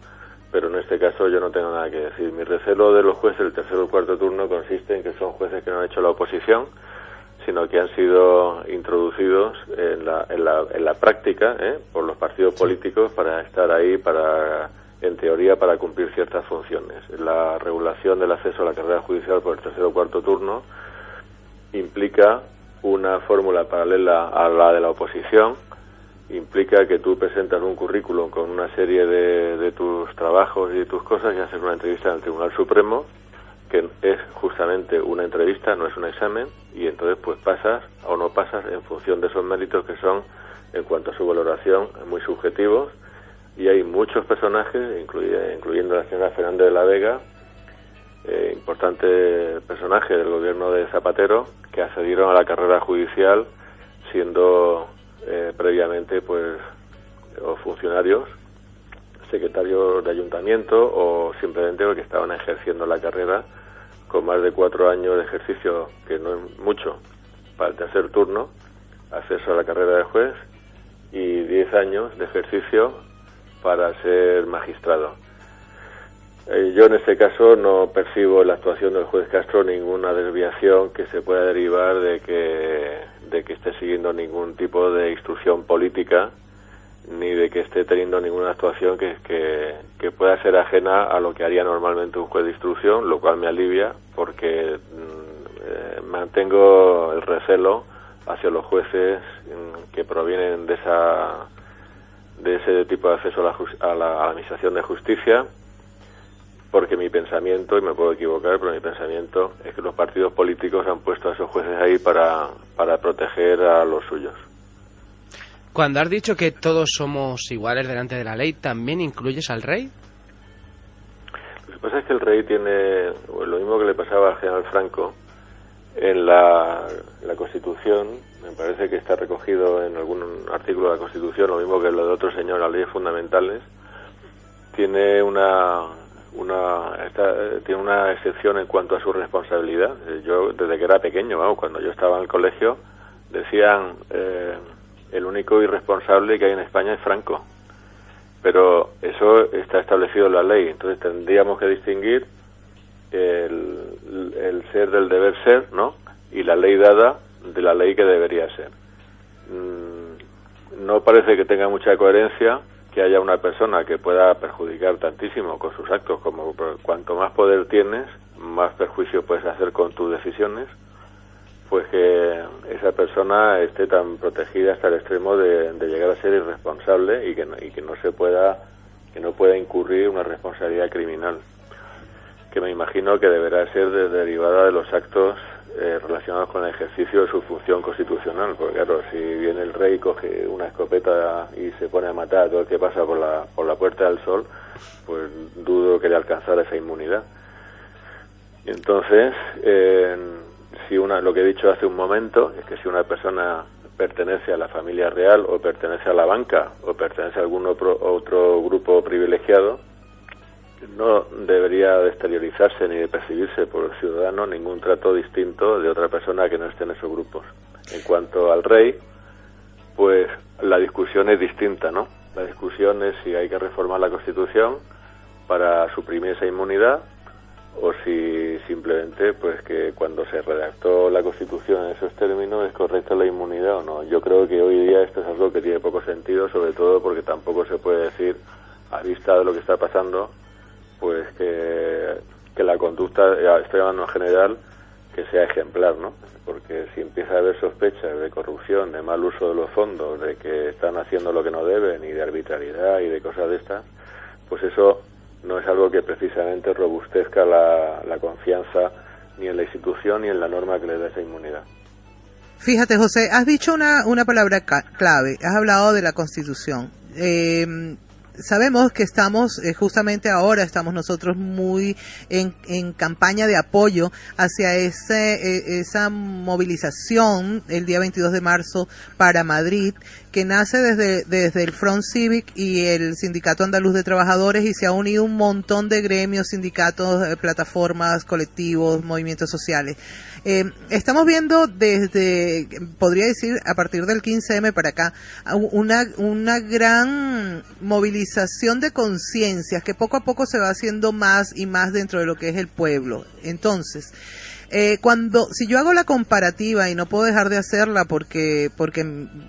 pero en este caso yo no tengo nada que decir. Mi recelo de los jueces del tercero o cuarto turno consiste en que son jueces que no han hecho la oposición, sino que han sido introducidos en la práctica por los partidos políticos para estar ahí, en teoría, para cumplir ciertas funciones. La regulación del acceso a la carrera judicial por el tercero o cuarto turno implica una fórmula paralela a la de la oposición, implica que tú presentas un currículum con una serie de tus trabajos y de tus cosas y haces una entrevista en el Tribunal Supremo, que es justamente una entrevista, no es un examen, y entonces pues pasas o no pasas en función de esos méritos que son, en cuanto a su valoración, muy subjetivos, y hay muchos personajes, incluyendo la señora Fernández de la Vega, importante personaje del gobierno de Zapatero, que accedieron a la carrera judicial siendo previamente pues o funcionarios, secretarios de ayuntamiento o simplemente porque estaban ejerciendo la carrera con más de 4 años de ejercicio, que no es mucho para el tercer turno, acceso a la carrera de juez, y 10 años de ejercicio para ser magistrado. Yo en este caso no percibo en la actuación del juez Castro ninguna desviación que se pueda derivar de que esté siguiendo ningún tipo de instrucción política, ni de que esté teniendo ninguna actuación que pueda ser ajena a lo que haría normalmente un juez de instrucción, lo cual me alivia porque mantengo el recelo hacia los jueces que provienen de ese tipo de acceso a la administración de justicia, porque mi pensamiento, y me puedo equivocar, pero mi pensamiento es que los partidos políticos han puesto a esos jueces ahí para proteger a los suyos. Cuando has dicho que todos somos iguales delante de la ley, ¿también incluyes al rey? Lo que pasa es que el rey tiene lo mismo que le pasaba al general Franco. En la Constitución, me parece que está recogido en algún artículo de la Constitución, lo mismo que lo de otro señor, las leyes fundamentales, tiene una excepción en cuanto a su responsabilidad. Yo, desde que era pequeño, cuando yo estaba en el colegio, decían el único irresponsable que hay en España es Franco, pero eso está establecido en la ley. Entonces tendríamos que distinguir el ser del deber ser, ¿no?, y la ley dada de la ley que debería ser. No parece que tenga mucha coherencia que haya una persona que pueda perjudicar tantísimo con sus actos, como cuanto más poder tienes, más perjuicio puedes hacer con tus decisiones, pues que esa persona esté tan protegida hasta el extremo de llegar a ser irresponsable y que no se pueda que no pueda incurrir una responsabilidad criminal, que me imagino que deberá ser derivada de los actos relacionados con el ejercicio de su función constitucional, porque claro, si viene el rey, coge una escopeta y se pone a matar a todo el que pasa por la Puerta del Sol, pues dudo que le alcanzara esa inmunidad. Y entonces, lo que he dicho hace un momento, es que si una persona pertenece a la familia real o pertenece a la banca o pertenece a algún otro grupo privilegiado, no debería de exteriorizarse ni de percibirse por el ciudadano ningún trato distinto de otra persona que no esté en esos grupos. En cuanto al rey, pues la discusión es distinta, ¿no? La discusión es si hay que reformar la Constitución para suprimir esa inmunidad o si simplemente, pues que cuando se redactó la Constitución en esos términos es correcta la inmunidad o no. Yo creo que hoy día esto es algo que tiene poco sentido, sobre todo porque tampoco se puede decir, a vista de lo que está pasando, pues que la conducta, estoy hablando en general, que sea ejemplar, ¿no? Porque si empieza a haber sospechas de corrupción, de mal uso de los fondos, de que están haciendo lo que no deben, y de arbitrariedad y de cosas de estas, pues eso no es algo que precisamente robustezca la confianza ni en la institución ni en la norma que le da esa inmunidad. Fíjate, José, has dicho una palabra clave, has hablado de la Constitución. Sabemos que estamos, justamente ahora estamos nosotros muy en campaña de apoyo hacia esa movilización el día 22 de marzo para Madrid, que nace desde el Front Cívic y el Sindicato Andaluz de Trabajadores, y se ha unido un montón de gremios, sindicatos, plataformas, colectivos, movimientos sociales. Estamos viendo desde, podría decir, a partir del 15M para acá, una gran movilización de conciencias que poco a poco se va haciendo más y más dentro de lo que es el pueblo. Entonces, si yo hago la comparativa, y no puedo dejar de hacerla porque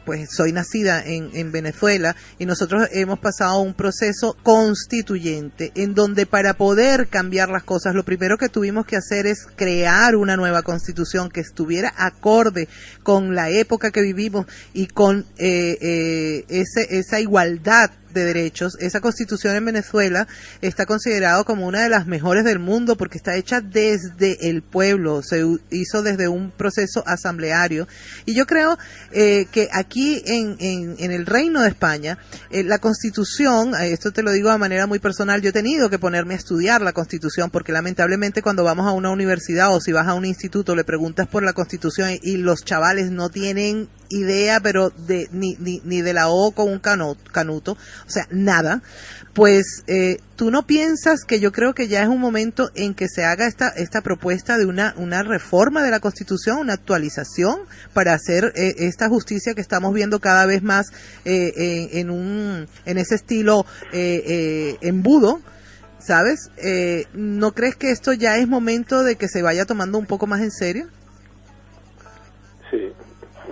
pues soy nacida en Venezuela, y nosotros hemos pasado un proceso constituyente en donde para poder cambiar las cosas, lo primero que tuvimos que hacer es crear una nueva constitución que estuviera acorde con la época que vivimos y con esa igualdad de derechos. Esa constitución en Venezuela está considerado como una de las mejores del mundo porque está hecha desde el pueblo, se hizo desde un proceso asambleario, y yo creo que aquí en el Reino de España la constitución, esto te lo digo de manera muy personal, yo he tenido que ponerme a estudiar la constitución porque lamentablemente cuando vamos a una universidad o si vas a un instituto le preguntas por la constitución y los chavales no tienen idea, pero ni de la O con un canuto, o sea, nada. Pues tú no piensas que yo creo que ya es un momento en que se haga esta propuesta de una reforma de la Constitución, una actualización para hacer esta justicia que estamos viendo cada vez más en ese estilo embudo, ¿sabes? ¿No crees que esto ya es momento de que se vaya tomando un poco más en serio? Sí.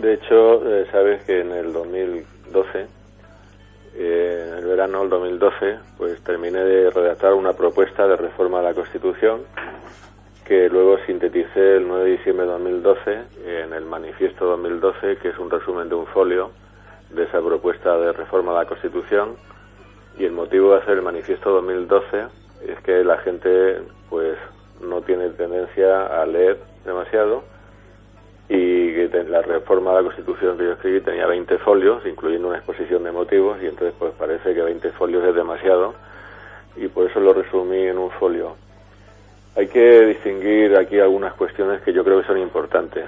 De hecho, sabes que en el 2012, en el verano del 2012, pues terminé de redactar una propuesta de reforma de la Constitución que luego sinteticé el 9 de diciembre de 2012 en el Manifiesto 2012, que es un resumen de un folio de esa propuesta de reforma de la Constitución. Y el motivo de hacer el Manifiesto 2012 es que la gente pues no tiene tendencia a leer demasiado, y que la reforma de la Constitución que yo escribí tenía 20 folios, incluyendo una exposición de motivos, y entonces pues parece que 20 folios es demasiado, y por eso lo resumí en un folio. Hay que distinguir aquí algunas cuestiones que yo creo que son importantes.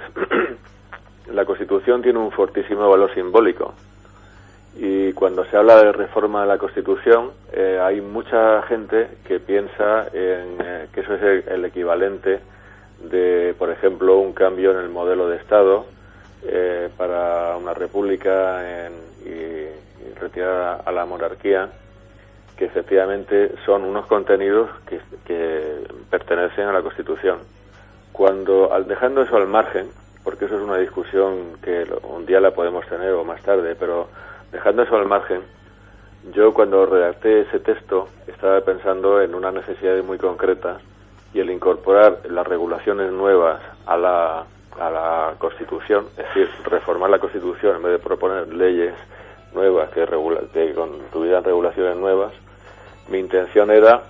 La Constitución tiene un fortísimo valor simbólico, y cuando se habla de reforma de la Constitución hay mucha gente que piensa en que eso es el equivalente de, por ejemplo, un cambio en el modelo de Estado para una república y retirar a la monarquía, que efectivamente son unos contenidos que pertenecen a la Constitución. Dejando eso al margen, porque eso es una discusión que un día la podemos tener o más tarde, pero dejando eso al margen, yo cuando redacté ese texto estaba pensando en unas necesidades muy concretas, y el incorporar las regulaciones nuevas a la Constitución, es decir, reformar la Constitución en vez de proponer leyes nuevas que tuvieran regulaciones nuevas, mi intención era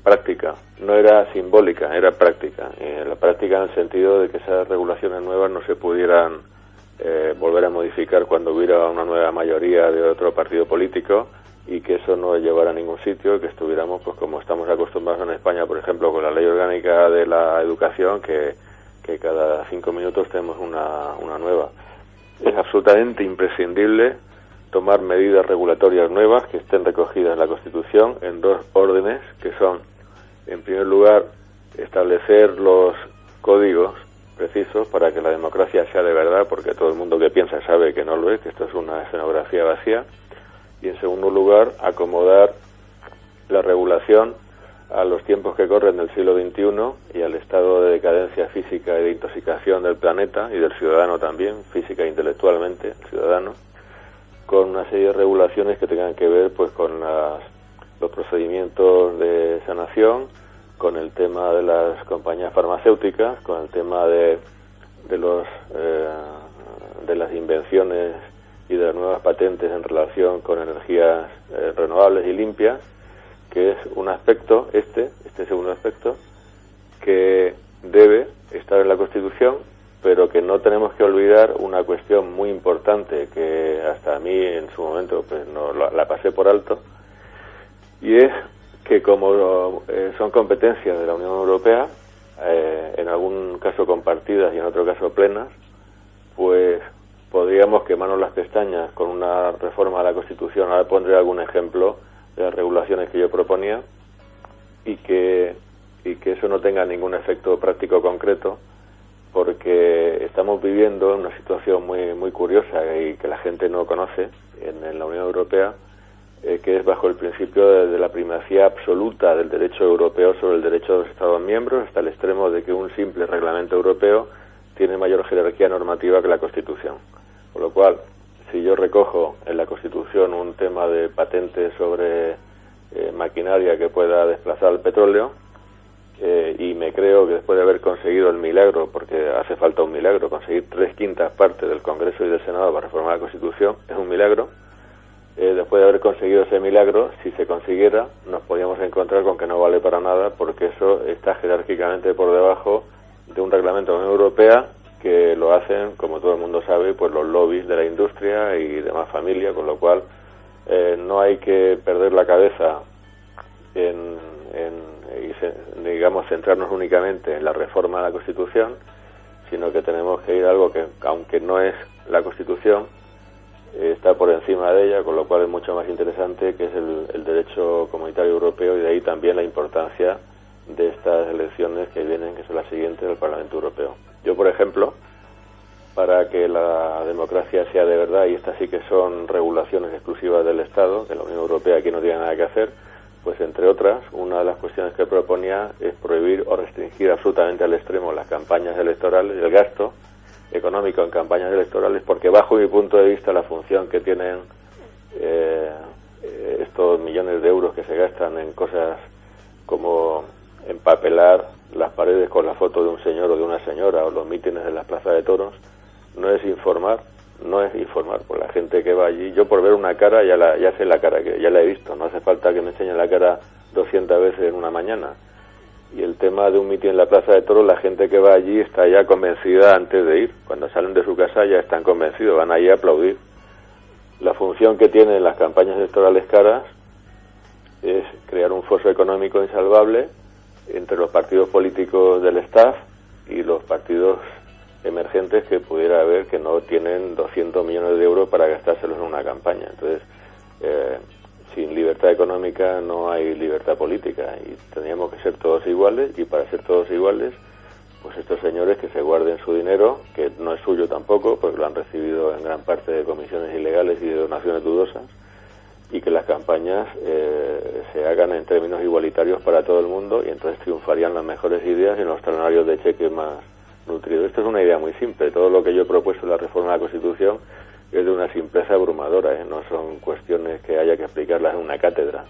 práctica, no era simbólica, era práctica. La práctica en el sentido de que esas regulaciones nuevas no se pudieran volver a modificar cuando hubiera una nueva mayoría de otro partido político, y que eso no llevara a ningún sitio, que estuviéramos pues como estamos acostumbrados en España, por ejemplo, con la ley orgánica de la educación, que cada 5 minutos tenemos una nueva. Es absolutamente imprescindible tomar medidas regulatorias nuevas que estén recogidas en la Constitución en 2 órdenes, que son, en primer lugar, establecer los códigos precisos para que la democracia sea de verdad, porque todo el mundo que piensa sabe que no lo es, que esto es una escenografía vacía. Y en segundo lugar, acomodar la regulación a los tiempos que corren del siglo XXI y al estado de decadencia física y de intoxicación del planeta y del ciudadano también, física e intelectualmente, el ciudadano, con una serie de regulaciones que tengan que ver pues con los procedimientos de sanación, con el tema de las compañías farmacéuticas, con el tema de las invenciones y de las nuevas patentes en relación con energías renovables y limpias, que es un aspecto, este segundo aspecto, que debe estar en la Constitución, pero que no tenemos que olvidar una cuestión muy importante que hasta a mí en su momento pues no la pasé por alto, y es que como son competencias de la Unión Europea, en algún caso compartidas y en otro caso plenas, pues podríamos quemarnos las pestañas con una reforma a la Constitución. Ahora pondré algún ejemplo de las regulaciones que yo proponía, y que eso no tenga ningún efecto práctico concreto, porque estamos viviendo una situación muy curiosa y que la gente no conoce en la Unión Europea, que es bajo el principio de la primacía absoluta del derecho europeo sobre el derecho de los Estados miembros, hasta el extremo de que un simple reglamento europeo tiene mayor jerarquía normativa que la Constitución. Con lo cual, si yo recojo en la Constitución un tema de patentes sobre maquinaria que pueda desplazar el petróleo, y me creo que después de haber conseguido el milagro, porque hace falta un milagro, conseguir 3/5 partes del Congreso y del Senado para reformar la Constitución, es un milagro. Después de haber conseguido ese milagro, si se consiguiera, nos podríamos encontrar con que no vale para nada, porque eso está jerárquicamente por debajo de un reglamento de la Unión Europea, que lo hacen, como todo el mundo sabe, pues los lobbies de la industria y demás familia, con lo cual no hay que perder la cabeza digamos, centrarnos únicamente en la reforma de la Constitución, sino que tenemos que ir a algo que, aunque no es la Constitución, está por encima de ella, con lo cual es mucho más interesante, que es el derecho comunitario europeo, y de ahí también la importancia de estas elecciones que vienen, que son las siguientes del Parlamento Europeo. Yo, por ejemplo, para que la democracia sea de verdad, y estas sí que son regulaciones exclusivas del Estado, que la Unión Europea aquí no tiene nada que hacer, pues entre otras, una de las cuestiones que proponía es prohibir o restringir absolutamente al extremo las campañas electorales, el gasto económico en campañas electorales, porque bajo mi punto de vista la función que tienen estos millones de euros que se gastan en cosas como empapelar las paredes con la foto de un señor o de una señora, o los mítines en las plazas de toros, no es informar, por la gente que va allí. Yo por ver una cara ya sé la cara, que ya la he visto, no hace falta que me enseñe la cara 200 veces en una mañana. Y el tema de un mitin en la plaza de toros, la gente que va allí está ya convencida antes de ir. Cuando salen de su casa ya están convencidos, van allí a aplaudir. La función que tienen las campañas electorales caras es crear un foso económico insalvable entre los partidos políticos del staff y los partidos emergentes que pudiera haber, que no tienen 200 millones de euros para gastárselos en una campaña. Entonces, sin libertad económica no hay libertad política, y tendríamos que ser todos iguales, y para ser todos iguales, pues estos señores que se guarden su dinero, que no es suyo tampoco, porque lo han recibido en gran parte de comisiones ilegales y de donaciones dudosas, y que las campañas se hagan en términos igualitarios para todo el mundo, y entonces triunfarían las mejores ideas y los talonarios de cheque más nutridos. Esto es una idea muy simple. Todo lo que yo he propuesto en la reforma de la Constitución es de una simpleza abrumadora, no son cuestiones que haya que explicarlas en una cátedra.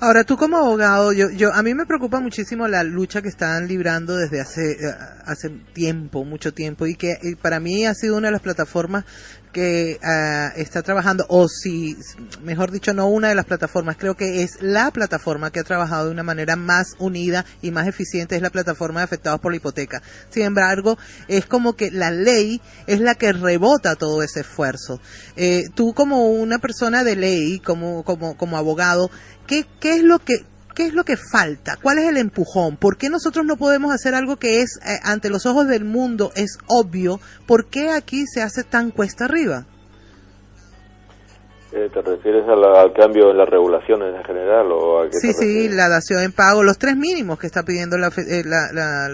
Ahora, tú como abogado, a mí me preocupa muchísimo la lucha que están librando desde hace tiempo, mucho tiempo, y que para mí ha sido una de las plataformas que está trabajando, o si, mejor dicho, no una de las plataformas, creo que es la plataforma que ha trabajado de una manera más unida y más eficiente, es la plataforma de afectados por la hipoteca. Sin embargo, es como que la ley es la que rebota todo ese esfuerzo. Tú como una persona de ley, como abogado, ¿qué es lo que falta? ¿Cuál es el empujón? ¿Por qué nosotros no podemos hacer algo que es, ante los ojos del mundo, es obvio? ¿Por qué aquí se hace tan cuesta arriba? ¿Te refieres al cambio en las regulaciones en general o a qué te refieres? Sí, la dación en pago, los 3 mínimos que está pidiendo la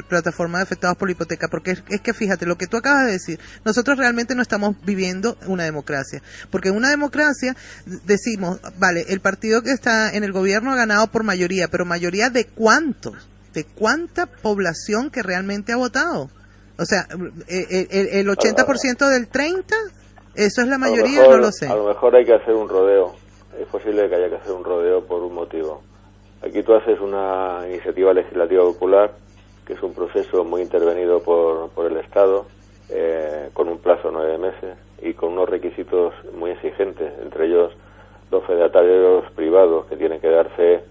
plataforma de afectados por la hipoteca, porque es que fíjate, lo que tú acabas de decir, nosotros realmente no estamos viviendo una democracia, porque en una democracia decimos, vale, el partido que está en el gobierno ha ganado por mayoría, pero mayoría ¿de cuántos? ¿De cuánta población que realmente ha votado? O sea, el 80% del 30%, ¿eso es la mayoría? No lo sé. A lo mejor hay que hacer un rodeo. Es posible que haya que hacer un rodeo por un motivo. Aquí tú haces una iniciativa legislativa popular, que es un proceso muy intervenido por el Estado, con un plazo de 9 meses y con unos requisitos muy exigentes, entre ellos los fedatarios privados que tienen que dar fe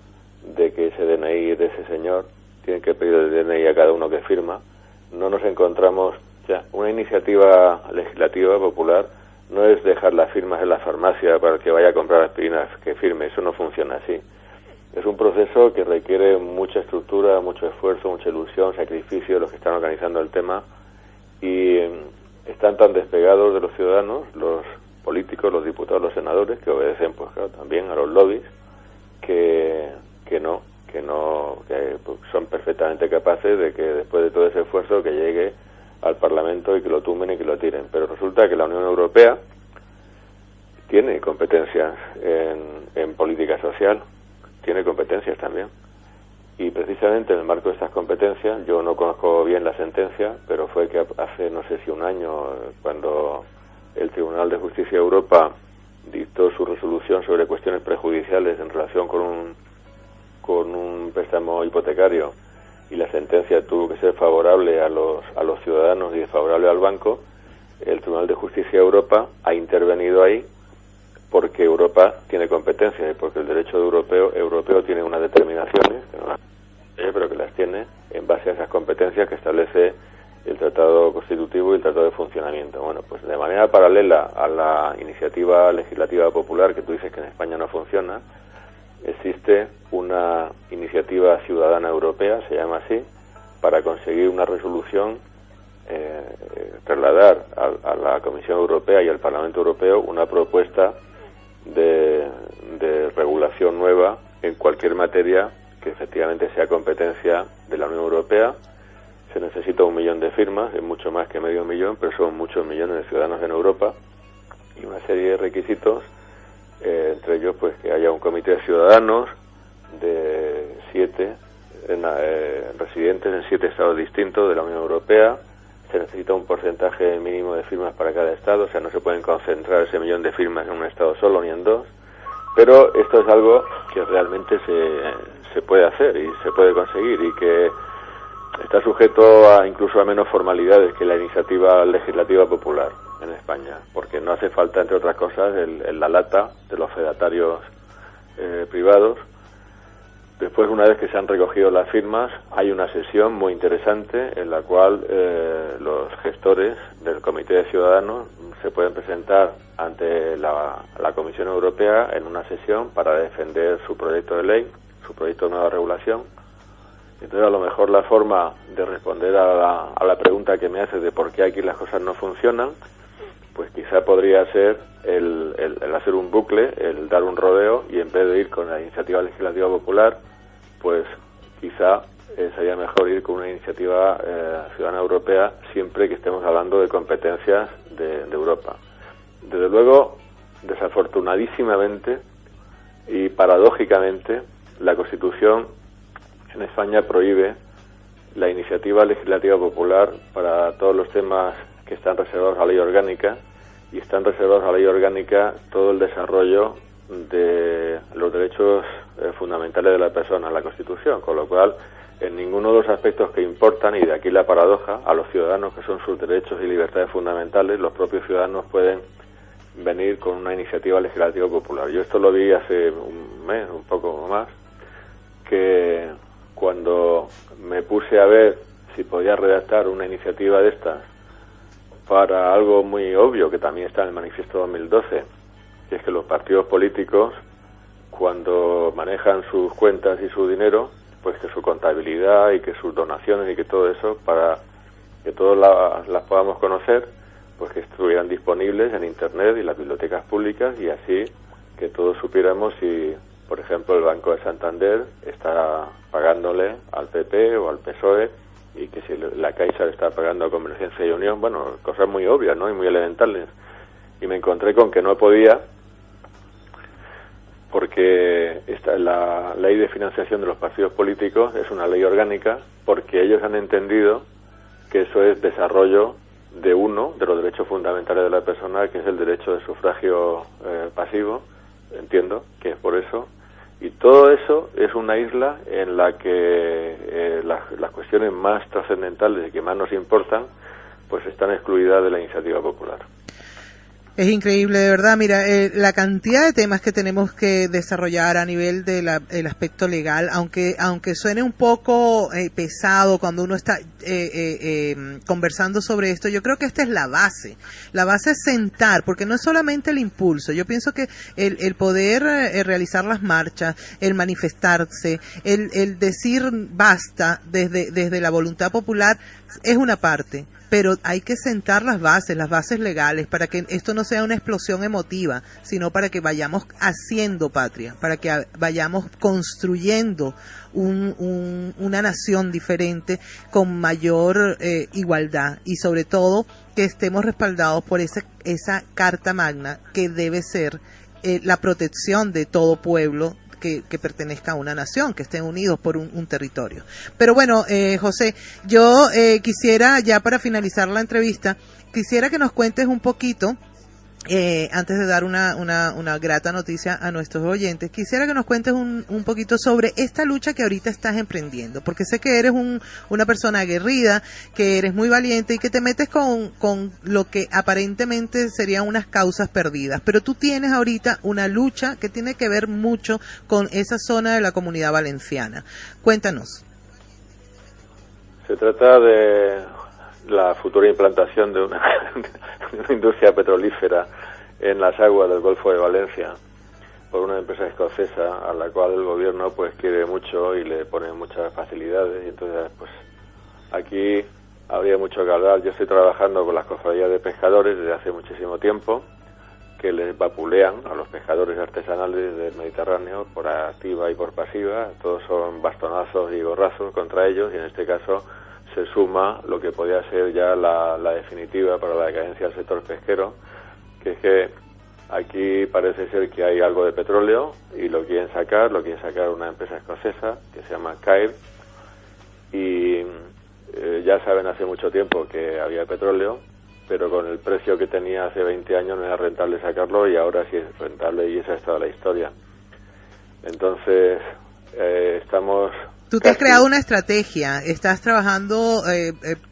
de que ese DNI de ese señor, tienen que pedir el DNI a cada uno que firma. No nos encontramos, o sea, una iniciativa legislativa popular no es dejar las firmas en la farmacia para el que vaya a comprar aspirinas que firme, eso no funciona así. Es un proceso que requiere mucha estructura, mucho esfuerzo, mucha ilusión, sacrificio de los que están organizando el tema, y están tan despegados de los ciudadanos, los políticos, los diputados, los senadores, que obedecen pues claro, también a los lobbies, que pues, son perfectamente capaces de que después de todo ese esfuerzo que llegue al Parlamento y que lo tumben y que lo tiren. Pero resulta que la Unión Europea tiene competencias en política social, tiene competencias también. Y precisamente en el marco de estas competencias, yo no conozco bien la sentencia, pero fue que hace no sé si un año, cuando el Tribunal de Justicia de Europa dictó su resolución sobre cuestiones prejudiciales en relación con un préstamo hipotecario, y la sentencia tuvo que ser favorable a los ciudadanos y desfavorable al banco, el Tribunal de Justicia de Europa ha intervenido ahí porque Europa tiene competencias y porque el derecho europeo tiene unas determinaciones, que no las pero que las tiene en base a esas competencias que establece el Tratado Constitutivo y el Tratado de Funcionamiento. Bueno, pues de manera paralela a la iniciativa legislativa popular, que tú dices que en España no funciona, existe una iniciativa ciudadana europea, se llama así, para conseguir una resolución, trasladar a la Comisión Europea y al Parlamento Europeo una propuesta de regulación nueva en cualquier materia que efectivamente sea competencia de la Unión Europea. Se necesita 1 millón de firmas, es mucho más que medio millón, pero son muchos millones de ciudadanos en Europa, y una serie de requisitos, entre ellos pues que haya un comité de ciudadanos de 7 residentes en 7 estados distintos de la Unión Europea. Se necesita un porcentaje mínimo de firmas para cada estado, o sea, no se pueden concentrar ese millón de firmas en un estado solo ni en dos, pero esto es algo que realmente se puede hacer y se puede conseguir, y que está sujeto incluso a menos formalidades que la iniciativa legislativa popular en España, porque no hace falta, entre otras cosas, la lata de los fedatarios privados. Después, una vez que se han recogido las firmas, hay una sesión muy interesante en la cual los gestores del Comité de Ciudadanos se pueden presentar ante la Comisión Europea en una sesión para defender su proyecto de ley, su proyecto de nueva regulación. Entonces, a lo mejor la forma de responder a la pregunta que me haces de por qué aquí las cosas no funcionan, pues quizá podría ser el hacer un bucle, el dar un rodeo, y en vez de ir con la iniciativa legislativa popular, pues quizá sería mejor ir con una iniciativa ciudadana europea, siempre que estemos hablando de competencias de Europa. Desde luego, desafortunadísimamente y paradójicamente, la Constitución en España prohíbe la iniciativa legislativa popular para todos los temas que están reservados a la ley orgánica, y están reservados a la ley orgánica todo el desarrollo de los derechos fundamentales de la persona en la Constitución, con lo cual en ninguno de los aspectos que importan, y de aquí la paradoja, a los ciudadanos, que son sus derechos y libertades fundamentales, los propios ciudadanos pueden venir con una iniciativa legislativa popular. Yo esto lo vi hace un mes, un poco más, que cuando me puse a ver si podía redactar una iniciativa de estas para algo muy obvio, que también está en el Manifiesto 2012, que es que los partidos políticos, cuando manejan sus cuentas y su dinero, pues que su contabilidad y que sus donaciones y que todo eso, para que todos las podamos conocer, pues que estuvieran disponibles en Internet y las bibliotecas públicas, y así que todos supiéramos si, por ejemplo, el Banco de Santander está pagándole al PP o al PSOE, y que si la Caixa le está pagando a Convergencia y Unión, bueno, cosas muy obvias, ¿no?, y muy elementales. Y me encontré con que no podía, porque la ley de financiación de los partidos políticos es una ley orgánica, porque ellos han entendido que eso es desarrollo de uno de los derechos fundamentales de la persona, que es el derecho de sufragio pasivo, entiendo que es por eso, y todo eso es una isla en la que las cuestiones más trascendentales y que más nos importan, pues están excluidas de la iniciativa popular. Es increíble, de verdad. Mira, la cantidad de temas que tenemos que desarrollar a nivel del aspecto legal, aunque suene un poco pesado cuando uno está conversando sobre esto, yo creo que esta es la base. La base es sentar, porque no es solamente el impulso. Yo pienso que el poder realizar las marchas, el manifestarse, el decir basta desde la voluntad popular es una parte. Pero hay que sentar las bases legales, para que esto no sea una explosión emotiva, sino para que vayamos haciendo patria, para que vayamos construyendo una nación diferente con mayor igualdad, y sobre todo que estemos respaldados por esa Carta Magna, que debe ser la protección de todo pueblo que pertenezca a una nación, que estén unidos por un territorio. Pero bueno, José, yo quisiera, ya para finalizar la entrevista, quisiera que nos cuentes un poquito, antes de dar una grata noticia a nuestros oyentes, quisiera que nos cuentes un poquito sobre esta lucha que ahorita estás emprendiendo, porque sé que eres una persona aguerrida, que eres muy valiente y que te metes con lo que aparentemente serían unas causas perdidas, pero tú tienes ahorita una lucha que tiene que ver mucho con esa zona de la Comunidad Valenciana. Cuéntanos. Se trata de la futura implantación de una industria petrolífera en las aguas del Golfo de Valencia por una empresa escocesa a la cual el gobierno pues quiere mucho y le pone muchas facilidades, y entonces pues aquí habría mucho que hablar. Yo estoy trabajando con las cofradías de pescadores desde hace muchísimo tiempo, que les vapulean a los pescadores artesanales del Mediterráneo por activa y por pasiva. Todos son bastonazos y gorrazos contra ellos, y en este caso se suma lo que podía ser ya la definitiva para la decadencia del sector pesquero, que es que aquí parece ser que hay algo de petróleo y lo quieren sacar una empresa escocesa que se llama Cairn, y ya saben hace mucho tiempo que había petróleo, pero con el precio que tenía hace 20 años no era rentable sacarlo, y ahora sí es rentable, y esa es toda la historia. Entonces estamos... Tú te has creado una estrategia, estás trabajando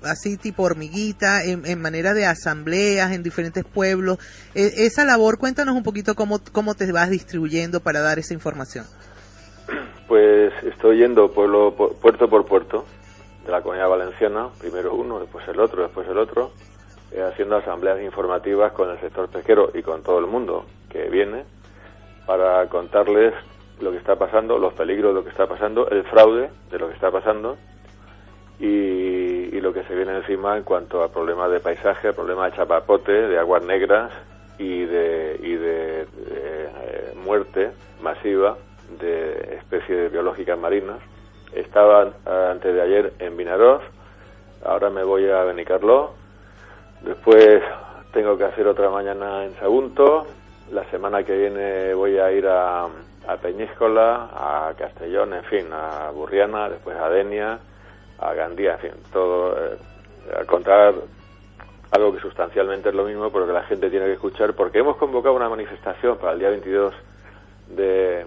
así tipo hormiguita, en manera de asambleas en diferentes pueblos. Esa labor, cuéntanos un poquito cómo te vas distribuyendo para dar esa información. Pues estoy yendo puerto por puerto de la Comunidad Valenciana, primero uno, después el otro, haciendo asambleas informativas con el sector pesquero y con todo el mundo que viene, para contarles lo que está pasando, los peligros de lo que está pasando, el fraude de lo que está pasando, y lo que se viene encima en cuanto a problemas de paisaje, problemas de chapapote, de aguas negras y de muerte masiva de especies biológicas marinas. Estaba antes de ayer en Vinaroz, ahora me voy a Benicarló, después tengo que hacer otra mañana en Sagunto, la semana que viene voy a ir a Peñíscola, a Castellón, en fin, a Burriana, después a Denia, a Gandía, en fin, todo, a contar algo que sustancialmente es lo mismo, pero que la gente tiene que escuchar, porque hemos convocado una manifestación para el día 22 de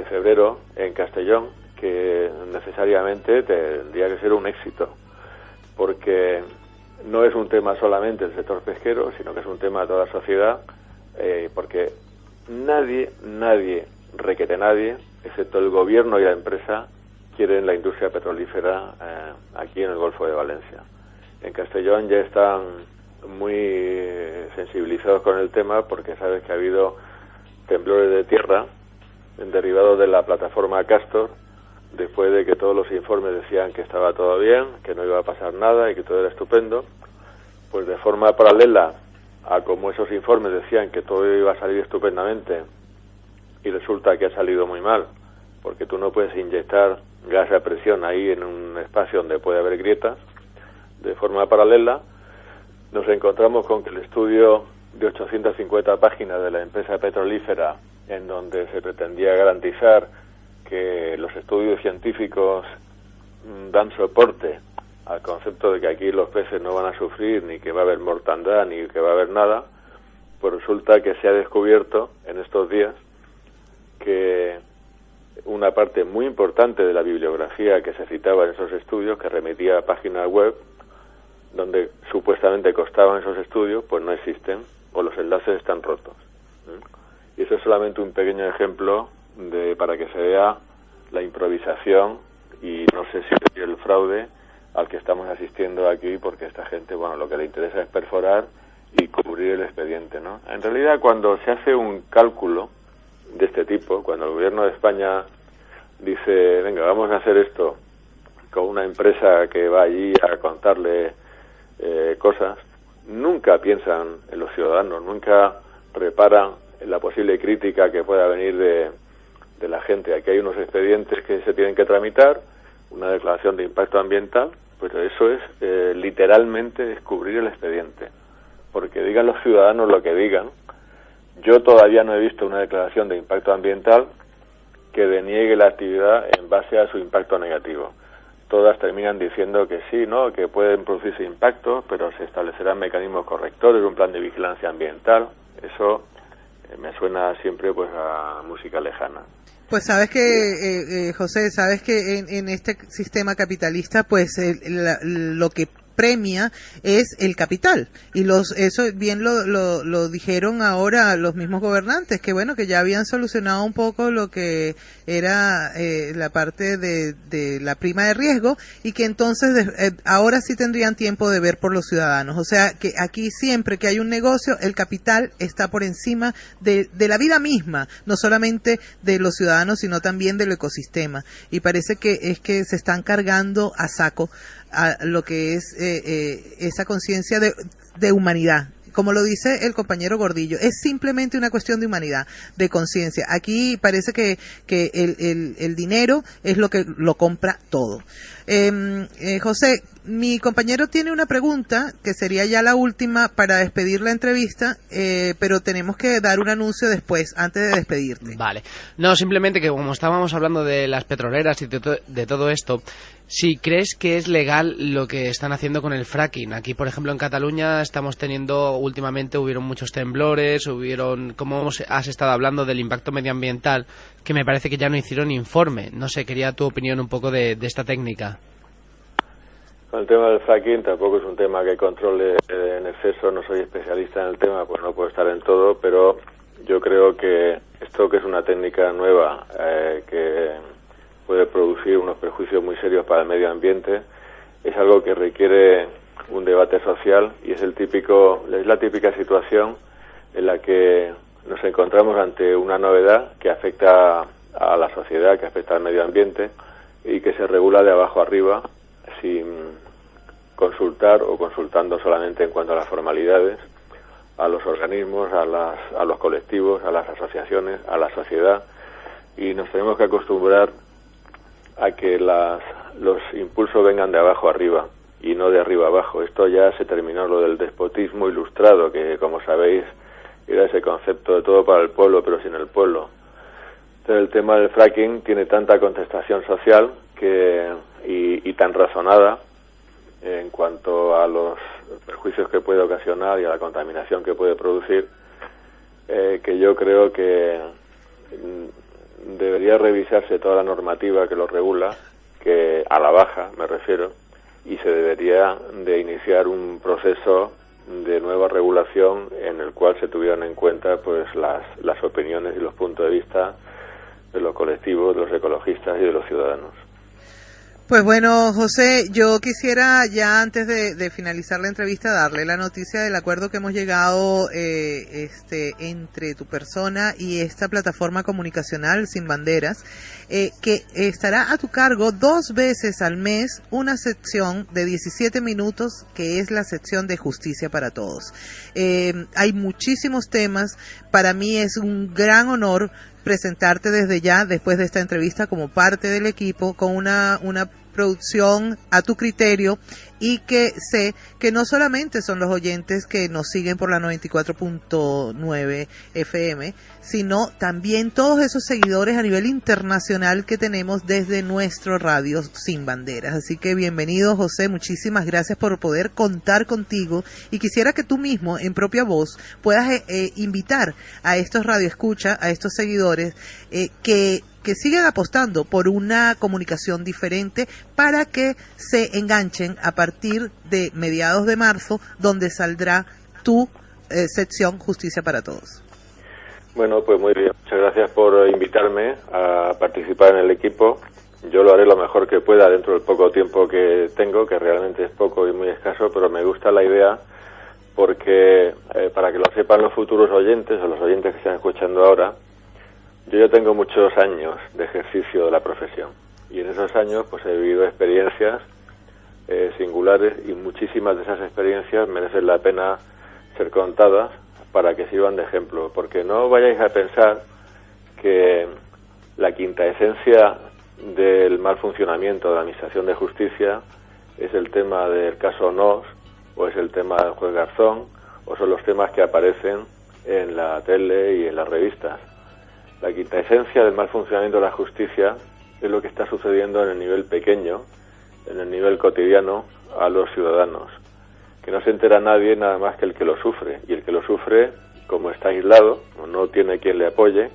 febrero en Castellón, que necesariamente tendría que ser un éxito, porque no es un tema solamente del sector pesquero, sino que es un tema de toda la sociedad, porque nadie, requete nadie, excepto el gobierno y la empresa, quieren la industria petrolífera aquí en el Golfo de Valencia. En Castellón ya están muy sensibilizados con el tema, porque sabes que ha habido temblores de tierra derivados de la plataforma Castor, después de que todos los informes decían que estaba todo bien, que no iba a pasar nada y que todo era estupendo. Pues de forma paralela a como esos informes decían que todo iba a salir estupendamente, y resulta que ha salido muy mal, porque tú no puedes inyectar gas a presión ahí en un espacio donde puede haber grietas. De forma paralela nos encontramos con que el estudio de 850 páginas de la empresa petrolífera, en donde se pretendía garantizar que los estudios científicos dan soporte al concepto de que aquí los peces no van a sufrir, ni que va a haber mortandad, ni que va a haber nada, pues resulta que se ha descubierto en estos días que una parte muy importante de la bibliografía que se citaba en esos estudios, que remitía a páginas web donde supuestamente constaban esos estudios, pues no existen, o los enlaces están rotos. Y eso es solamente un pequeño ejemplo para que se vea la improvisación y no sé si el fraude al que estamos asistiendo aquí, porque esta gente, bueno, lo que le interesa es perforar y cubrir el expediente, ¿no? En realidad, cuando se hace un cálculo de este tipo, cuando el gobierno de España dice, venga, vamos a hacer esto con una empresa que va allí a contarle cosas, nunca piensan en los ciudadanos, nunca reparan en la posible crítica que pueda venir de la gente. Aquí hay unos expedientes que se tienen que tramitar, una declaración de impacto ambiental, pues eso es literalmente descubrir el expediente, porque digan los ciudadanos lo que digan, yo todavía no he visto una declaración de impacto ambiental que deniegue la actividad en base a su impacto negativo. Todas terminan diciendo que sí, ¿no?, que pueden producirse impactos, pero se establecerán mecanismos correctores, un plan de vigilancia ambiental. Eso me suena siempre pues a música lejana. Pues sabes que, José, sabes que en este sistema capitalista, pues lo que premia es el capital, y eso bien lo dijeron ahora los mismos gobernantes, que bueno, que ya habían solucionado un poco lo que era la parte de la prima de riesgo, y que entonces ahora sí tendrían tiempo de ver por los ciudadanos. O sea, que aquí siempre que hay un negocio, el capital está por encima de la vida misma, no solamente de los ciudadanos, sino también del ecosistema, y parece que se están cargando a saco a lo que es esa conciencia de humanidad. Como lo dice el compañero Gordillo, es simplemente una cuestión de humanidad, de conciencia. Aquí parece que el dinero es lo que lo compra todo. José, mi compañero tiene una pregunta que sería ya la última para despedir la entrevista, pero tenemos que dar un anuncio después, antes de despedirte. Vale. No, simplemente que como estábamos hablando de las petroleras y de todo esto, si crees que es legal lo que están haciendo con el fracking. Aquí, por ejemplo, en Cataluña estamos teniendo, últimamente hubieron muchos temblores, como has estado hablando del impacto medioambiental, que me parece que ya no hicieron informe. No sé, quería tu opinión un poco de esta técnica. Con el tema del fracking tampoco es un tema que controle en exceso, no soy especialista en el tema, pues no puedo estar en todo, pero yo creo que esto, que es una técnica nueva que puede producir unos perjuicios muy serios para el medio ambiente, es algo que requiere un debate social, y es la típica situación en la que nos encontramos ante una novedad que afecta a la sociedad, que afecta al medio ambiente, y que se regula de abajo arriba sin consultar, o consultando solamente en cuanto a las formalidades, a los organismos, a los colectivos, a las asociaciones, a la sociedad, y nos tenemos que acostumbrar a que los impulsos vengan de abajo arriba y no de arriba abajo. Esto ya se terminó, lo del despotismo ilustrado, que como sabéis era ese concepto de todo para el pueblo pero sin el pueblo. Entonces el tema del fracking tiene tanta contestación social y tan razonada en cuanto a los perjuicios que puede ocasionar y a la contaminación que puede producir, que yo creo que debería revisarse toda la normativa que lo regula, que a la baja me refiero, y se debería de iniciar un proceso de nueva regulación en el cual se tuvieran en cuenta pues las opiniones y los puntos de vista de los colectivos, de los ecologistas y de los ciudadanos. Pues bueno, José, yo quisiera ya antes de finalizar la entrevista darle la noticia del acuerdo que hemos llegado entre tu persona y esta plataforma comunicacional Sin Banderas, que estará a tu cargo 2 veces al mes una sección de 17 minutos que es la sección de Justicia para Todos. Hay muchísimos temas, para mí es un gran honor presentarte desde ya, después de esta entrevista, como parte del equipo, con una producción a tu criterio, y que sé que no solamente son los oyentes que nos siguen por la 94.9 FM, sino también todos esos seguidores a nivel internacional que tenemos desde nuestro radio Sin Banderas. Así que bienvenido, José, muchísimas gracias por poder contar contigo, y quisiera que tú mismo, en propia voz, puedas invitar a estos radioescuchas, a estos seguidores, que sigan apostando por una comunicación diferente para que se enganchen a partir de mediados de marzo, donde saldrá tu sección Justicia para Todos. Bueno, pues muy bien. Muchas gracias por invitarme a participar en el equipo. Yo lo haré lo mejor que pueda dentro del poco tiempo que tengo, que realmente es poco y muy escaso, pero me gusta la idea porque, para que lo sepan los futuros oyentes o los oyentes que están escuchando ahora, yo ya tengo muchos años de ejercicio de la profesión, y en esos años pues he vivido experiencias singulares, y muchísimas de esas experiencias merecen la pena ser contadas para que sirvan de ejemplo, porque no vayáis a pensar que la quinta esencia del mal funcionamiento de la Administración de Justicia es el tema del caso Nos, o es el tema del juez Garzón, o son los temas que aparecen en la tele y en las revistas. La quinta esencia del mal funcionamiento de la justicia es lo que está sucediendo en el nivel pequeño, en el nivel cotidiano, a los ciudadanos, que no se entera nadie nada más que el que lo sufre, y el que lo sufre, como está aislado, no tiene quien le apoye,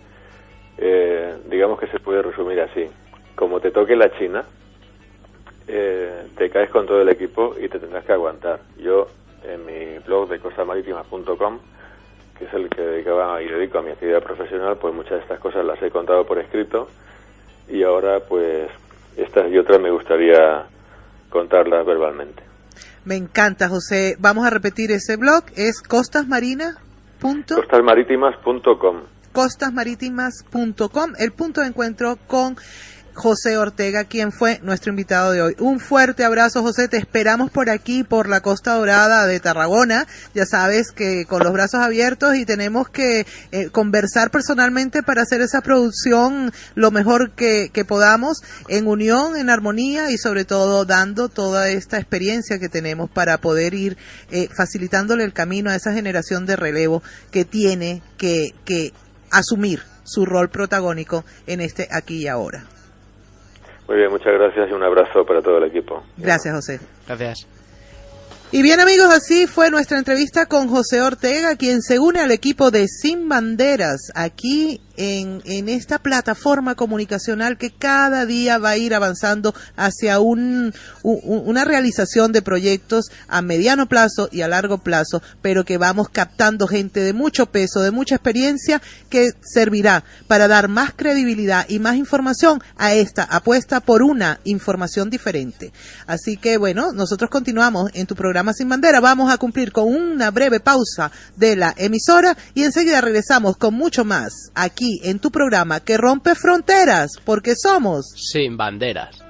digamos que se puede resumir así: como te toque la China, te caes con todo el equipo y te tendrás que aguantar. Yo, en mi blog de costasmarítimas.com, que es el que dedicaba y dedico a mi actividad profesional, pues muchas de estas cosas las he contado por escrito, y ahora pues estas y otras me gustaría contarlas verbalmente. Me encanta, José. Vamos a repetir ese blog, es costasmarítimas.com. costasmarítimas.com, el punto de encuentro con José Ortega, quien fue nuestro invitado de hoy. Un fuerte abrazo, José, te esperamos por aquí, por la Costa Dorada de Tarragona. Ya sabes que con los brazos abiertos, y tenemos que conversar personalmente para hacer esa producción lo mejor que podamos, en unión, en armonía, y sobre todo dando toda esta experiencia que tenemos para poder ir facilitándole el camino a esa generación de relevo que tiene que asumir su rol protagónico en este aquí y ahora. Muy bien, muchas gracias y un abrazo para todo el equipo. Gracias, José. Gracias. Y bien, amigos, así fue nuestra entrevista con José Ortega, quien se une al equipo de Sin Banderas, aquí en esta plataforma comunicacional que cada día va a ir avanzando hacia una realización de proyectos a mediano plazo y a largo plazo, pero que vamos captando gente de mucho peso, de mucha experiencia, que servirá para dar más credibilidad y más información a esta apuesta por una información diferente. Así que, bueno, nosotros continuamos en tu programa Sin Bandera. Vamos a cumplir con una breve pausa de la emisora y enseguida regresamos con mucho más aquí en tu programa que rompe fronteras, porque somos Sin Banderas.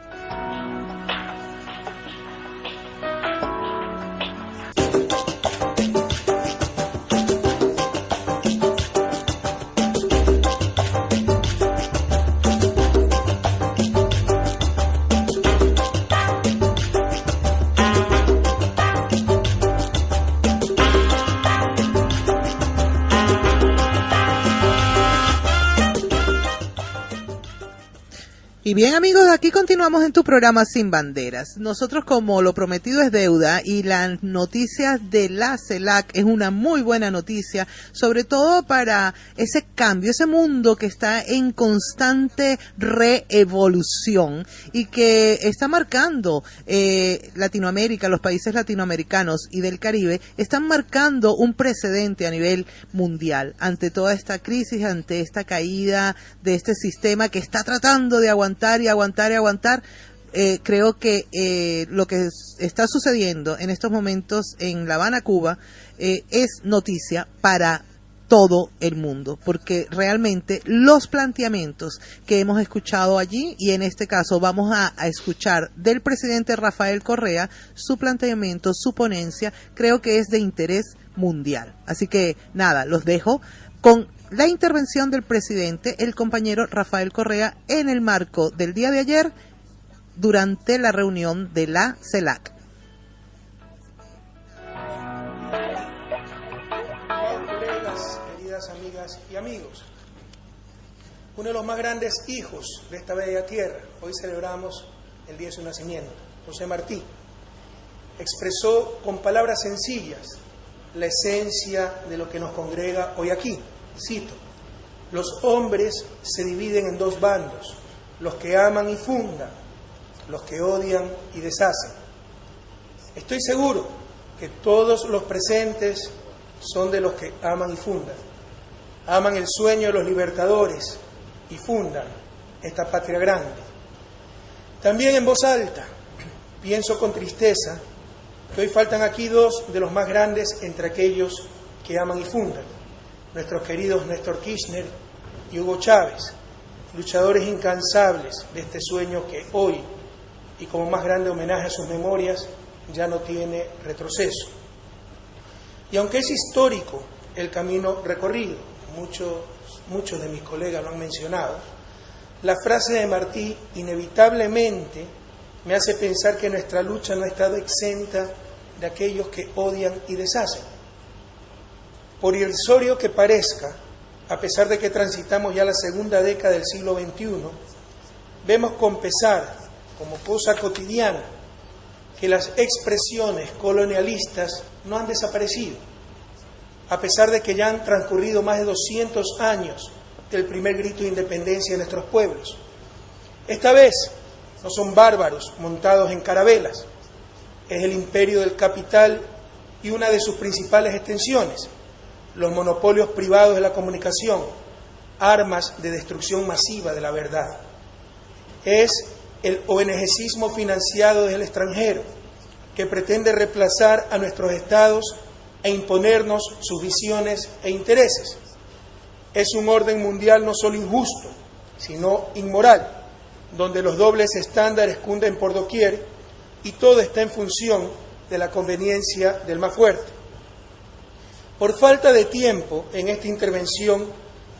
Y bien, amigos, aquí continuamos en tu programa Sin Banderas. Nosotros, como lo prometido es deuda, y las noticias de la CELAC es una muy buena noticia, sobre todo para ese cambio, ese mundo que está en constante reevolución y que está marcando Latinoamérica, los países latinoamericanos y del Caribe, están marcando un precedente a nivel mundial ante toda esta crisis, ante esta caída de este sistema que está tratando de aguantar. Creo que lo que está sucediendo en estos momentos en La Habana, Cuba, es noticia para todo el mundo, porque realmente los planteamientos que hemos escuchado allí, y en este caso vamos a escuchar del presidente Rafael Correa, su planteamiento, su ponencia, creo que es de interés mundial. Así que nada, los dejo con la intervención del presidente, el compañero Rafael Correa, en el marco del día de ayer durante la reunión de la CELAC. Colegas, queridas amigas y amigos, uno de los más grandes hijos de esta bella tierra, hoy celebramos el día de su nacimiento, José Martí, expresó con palabras sencillas la esencia de lo que nos congrega hoy aquí. Cito: los hombres se dividen en dos bandos, los que aman y fundan, los que odian y deshacen. Estoy seguro que todos los presentes son de los que aman y fundan. Aman el sueño de los libertadores y fundan esta patria grande. También en voz alta pienso con tristeza que hoy faltan aquí dos de los más grandes entre aquellos que aman y fundan: nuestros queridos Néstor Kirchner y Hugo Chávez, luchadores incansables de este sueño que hoy, y como más grande homenaje a sus memorias, ya no tiene retroceso. Y aunque es histórico el camino recorrido, muchos de mis colegas lo han mencionado, la frase de Martí inevitablemente me hace pensar que nuestra lucha no ha estado exenta de aquellos que odian y deshacen. Por irrisorio que parezca, a pesar de que transitamos ya la segunda década del siglo XXI, vemos con pesar, como cosa cotidiana, que las expresiones colonialistas no han desaparecido, a pesar de que ya han transcurrido más de 200 años del primer grito de independencia de nuestros pueblos. Esta vez no son bárbaros montados en carabelas, es el imperio del capital y una de sus principales extensiones, los monopolios privados de la comunicación, armas de destrucción masiva de la verdad. Es el ONGismo financiado desde el extranjero, que pretende reemplazar a nuestros estados e imponernos sus visiones e intereses. Es un orden mundial no solo injusto, sino inmoral, donde los dobles estándares cunden por doquier y todo está en función de la conveniencia del más fuerte. Por falta de tiempo en esta intervención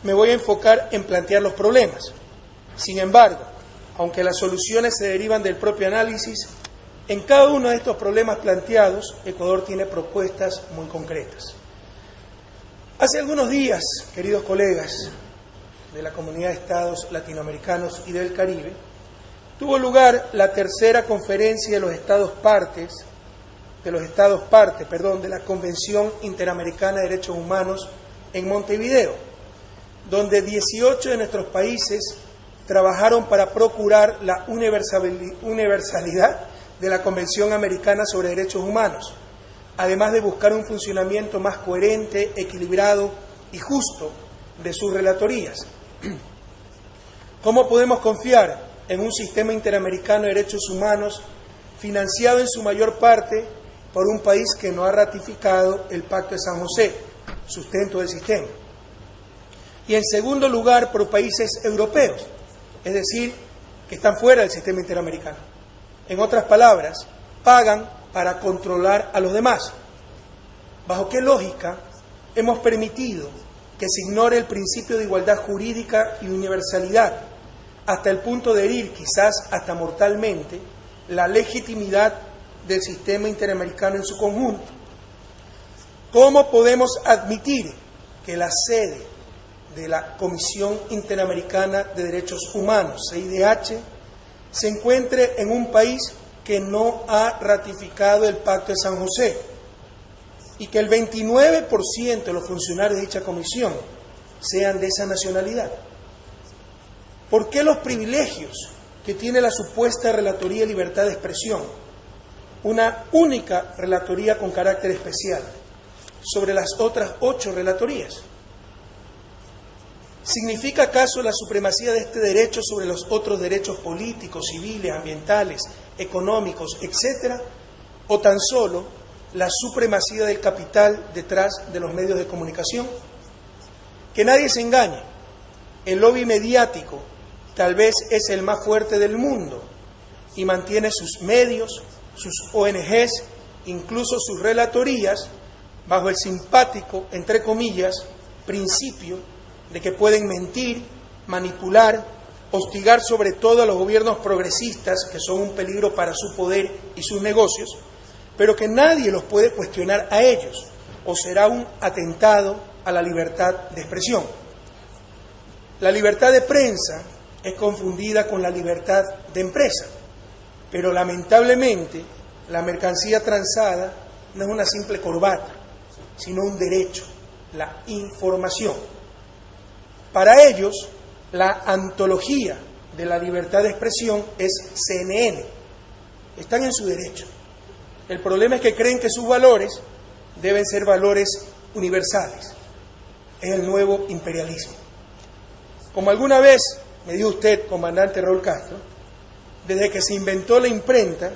me voy a enfocar en plantear los problemas. Sin embargo, aunque las soluciones se derivan del propio análisis, en cada uno de estos problemas planteados, Ecuador tiene propuestas muy concretas. Hace algunos días, queridos colegas de la Comunidad de Estados Latinoamericanos y del Caribe, tuvo lugar la tercera conferencia de los Estados parte de la Convención Interamericana de Derechos Humanos en Montevideo, donde 18 de nuestros países trabajaron para procurar la universalidad de la Convención Americana sobre Derechos Humanos, además de buscar un funcionamiento más coherente, equilibrado y justo de sus relatorías. ¿Cómo podemos confiar en un sistema interamericano de derechos humanos financiado en su mayor parte por un país que no ha ratificado el Pacto de San José, sustento del sistema? Y en segundo lugar, por países europeos, es decir, que están fuera del sistema interamericano. En otras palabras, pagan para controlar a los demás. ¿Bajo qué lógica hemos permitido que se ignore el principio de igualdad jurídica y universalidad, hasta el punto de herir, quizás hasta mortalmente, la legitimidad del sistema interamericano en su conjunto? ¿Cómo podemos admitir que la sede de la Comisión Interamericana de Derechos Humanos, CIDH, se encuentre en un país que no ha ratificado el Pacto de San José y que el 29% de los funcionarios de dicha comisión sean de esa nacionalidad? ¿Por qué los privilegios que tiene la supuesta Relatoría de Libertad de Expresión, una única relatoría con carácter especial, sobre las otras 8 relatorías? ¿Significa acaso la supremacía de este derecho sobre los otros derechos políticos, civiles, ambientales, económicos, etcétera? ¿O tan solo la supremacía del capital detrás de los medios de comunicación? Que nadie se engañe, el lobby mediático tal vez es el más fuerte del mundo y mantiene sus medios, sus ONGs, incluso sus relatorías, bajo el simpático, entre comillas, principio de que pueden mentir, manipular, hostigar sobre todo a los gobiernos progresistas, que son un peligro para su poder y sus negocios, pero que nadie los puede cuestionar a ellos, o será un atentado a la libertad de expresión. La libertad de prensa es confundida con la libertad de empresa, pero lamentablemente la mercancía transada no es una simple corbata, sino un derecho, la información. Para ellos, la antología de la libertad de expresión es CNN. Están en su derecho. El problema es que creen que sus valores deben ser valores universales. Es el nuevo imperialismo. Como alguna vez me dijo usted, comandante Raúl Castro, desde que se inventó la imprenta,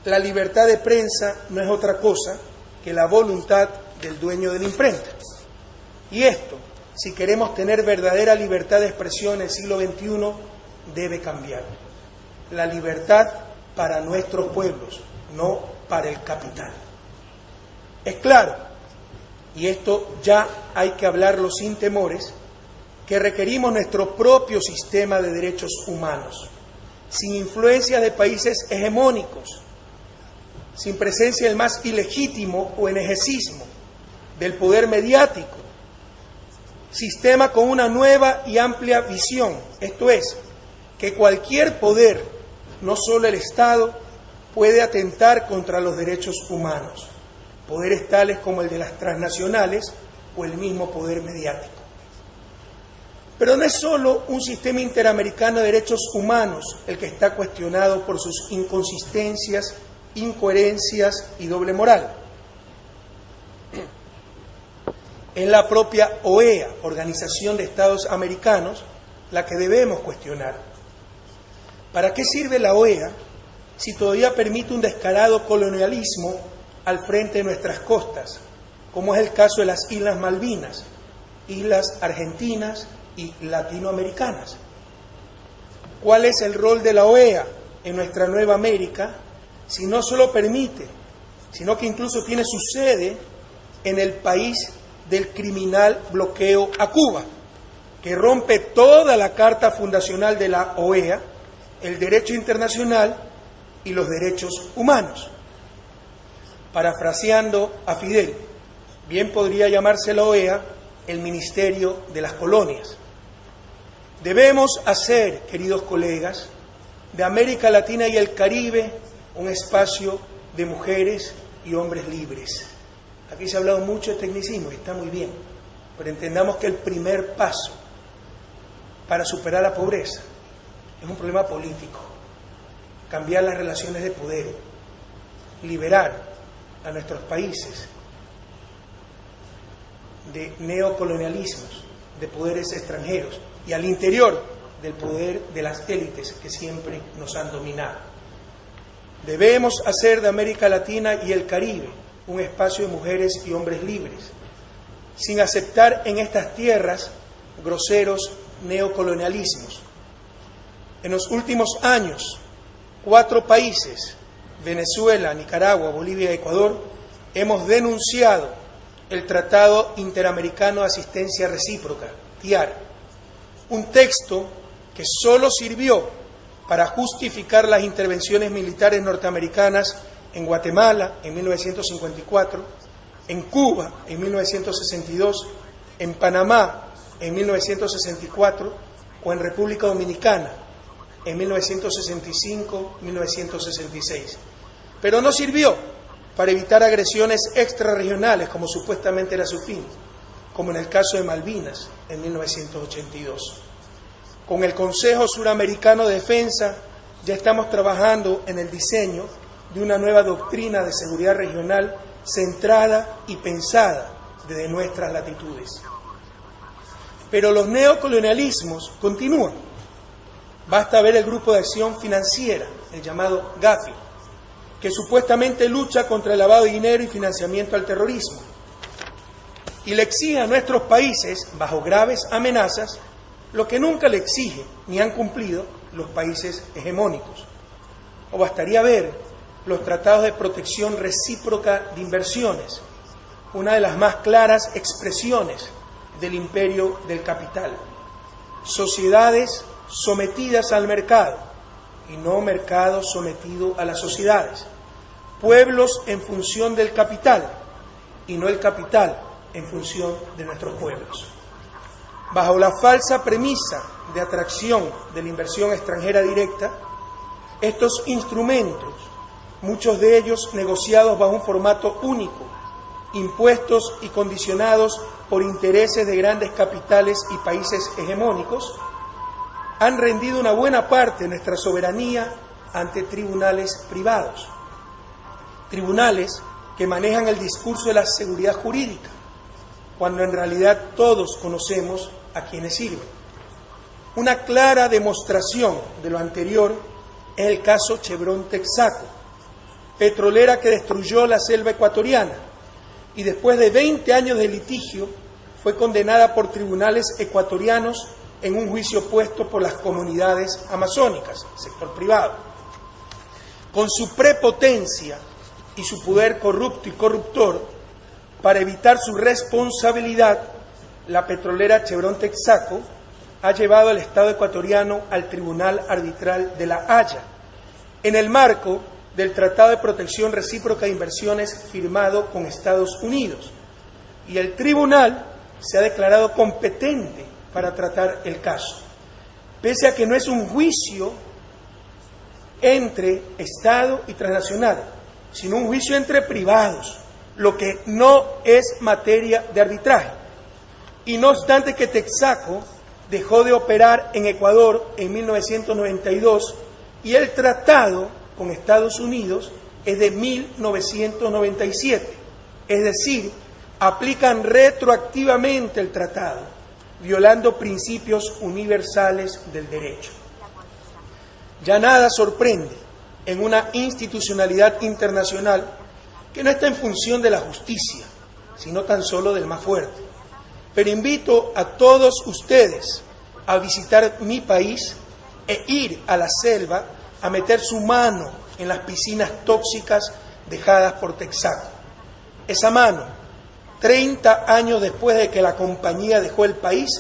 la libertad de prensa no es otra cosa que la voluntad del dueño de la imprenta. Y esto, si queremos tener verdadera libertad de expresión en el siglo XXI, debe cambiar. La libertad para nuestros pueblos, no para el capital. Es claro, y esto ya hay que hablarlo sin temores, que requerimos nuestro propio sistema de derechos humanos, sin influencias de países hegemónicos, sin presencia del más ilegítimo ONGismo, del poder mediático, sistema con una nueva y amplia visión, esto es, que cualquier poder, no solo el Estado, puede atentar contra los derechos humanos, poderes tales como el de las transnacionales o el mismo poder mediático. Pero no es solo un sistema interamericano de derechos humanos el que está cuestionado por sus inconsistencias, incoherencias y doble moral. Es la propia OEA, Organización de Estados Americanos, la que debemos cuestionar. ¿Para qué sirve la OEA si todavía permite un descarado colonialismo al frente de nuestras costas, como es el caso de las Islas Malvinas, islas argentinas y latinoamericanas? ¿Cuál es el rol de la OEA en nuestra nueva América si no solo permite, sino que incluso tiene su sede en el país del criminal bloqueo a Cuba, que rompe toda la carta fundacional de la OEA, el derecho internacional y los derechos humanos? Parafraseando a Fidel, bien podría llamarse la OEA el Ministerio de las Colonias. Debemos hacer, queridos colegas, de América Latina y el Caribe un espacio de mujeres y hombres libres. Aquí se ha hablado mucho de tecnicismo y está muy bien, pero entendamos que el primer paso para superar la pobreza es un problema político, cambiar las relaciones de poder, liberar a nuestros países de neocolonialismos, de poderes extranjeros y al interior del poder de las élites que siempre nos han dominado. Debemos hacer de América Latina y el Caribe un espacio de mujeres y hombres libres, sin aceptar en estas tierras groseros neocolonialismos. En los últimos años, 4 países, Venezuela, Nicaragua, Bolivia y Ecuador, hemos denunciado el Tratado Interamericano de Asistencia Recíproca, TIAR, un texto que solo sirvió para justificar las intervenciones militares norteamericanas en Guatemala en 1954, en Cuba en 1962, en Panamá en 1964 o en República Dominicana en 1965-1966, pero no sirvió para evitar agresiones extrarregionales, como supuestamente era su fin, como en el caso de Malvinas en 1982. Con el Consejo Suramericano de Defensa ya estamos trabajando en el diseño de una nueva doctrina de seguridad regional centrada y pensada desde nuestras latitudes. Pero los neocolonialismos continúan. Basta ver el Grupo de Acción Financiera, el llamado GAFI, que supuestamente lucha contra el lavado de dinero y financiamiento al terrorismo, y le exige a nuestros países, bajo graves amenazas, lo que nunca le exige ni han cumplido los países hegemónicos. O bastaría ver los tratados de protección recíproca de inversiones, una de las más claras expresiones del imperio del capital. Sociedades sometidas al mercado y no mercado sometido a las sociedades. Pueblos en función del capital y no el capital en función de nuestros pueblos. Bajo la falsa premisa de atracción de la inversión extranjera directa, estos instrumentos, muchos de ellos negociados bajo un formato único, impuestos y condicionados por intereses de grandes capitales y países hegemónicos, han rendido una buena parte de nuestra soberanía ante tribunales privados. Tribunales que manejan el discurso de la seguridad jurídica, cuando en realidad todos conocemos a quienes sirven. Una clara demostración de lo anterior es el caso Chevron Texaco, petrolera que destruyó la selva ecuatoriana y después de 20 años de litigio fue condenada por tribunales ecuatorianos en un juicio puesto por las comunidades amazónicas, sector privado. Con su prepotencia y su poder corrupto y corruptor, para evitar su responsabilidad, la petrolera Chevron Texaco ha llevado al Estado ecuatoriano al Tribunal Arbitral de La Haya, en el marco del Tratado de Protección Recíproca de Inversiones firmado con Estados Unidos. Y el tribunal se ha declarado competente para tratar el caso, pese a que no es un juicio entre Estado y transnacional, sino un juicio entre privados, lo que no es materia de arbitraje. Y no obstante que Texaco dejó de operar en Ecuador en 1992 y el tratado con Estados Unidos es de 1997, es decir, aplican retroactivamente el tratado, violando principios universales del derecho. Ya nada sorprende en una institucionalidad internacional que no está en función de la justicia, sino tan solo del más fuerte. Pero invito a todos ustedes a visitar mi país e ir a la selva a meter su mano en las piscinas tóxicas dejadas por Texaco. Esa mano, 30 años después de que la compañía dejó el país,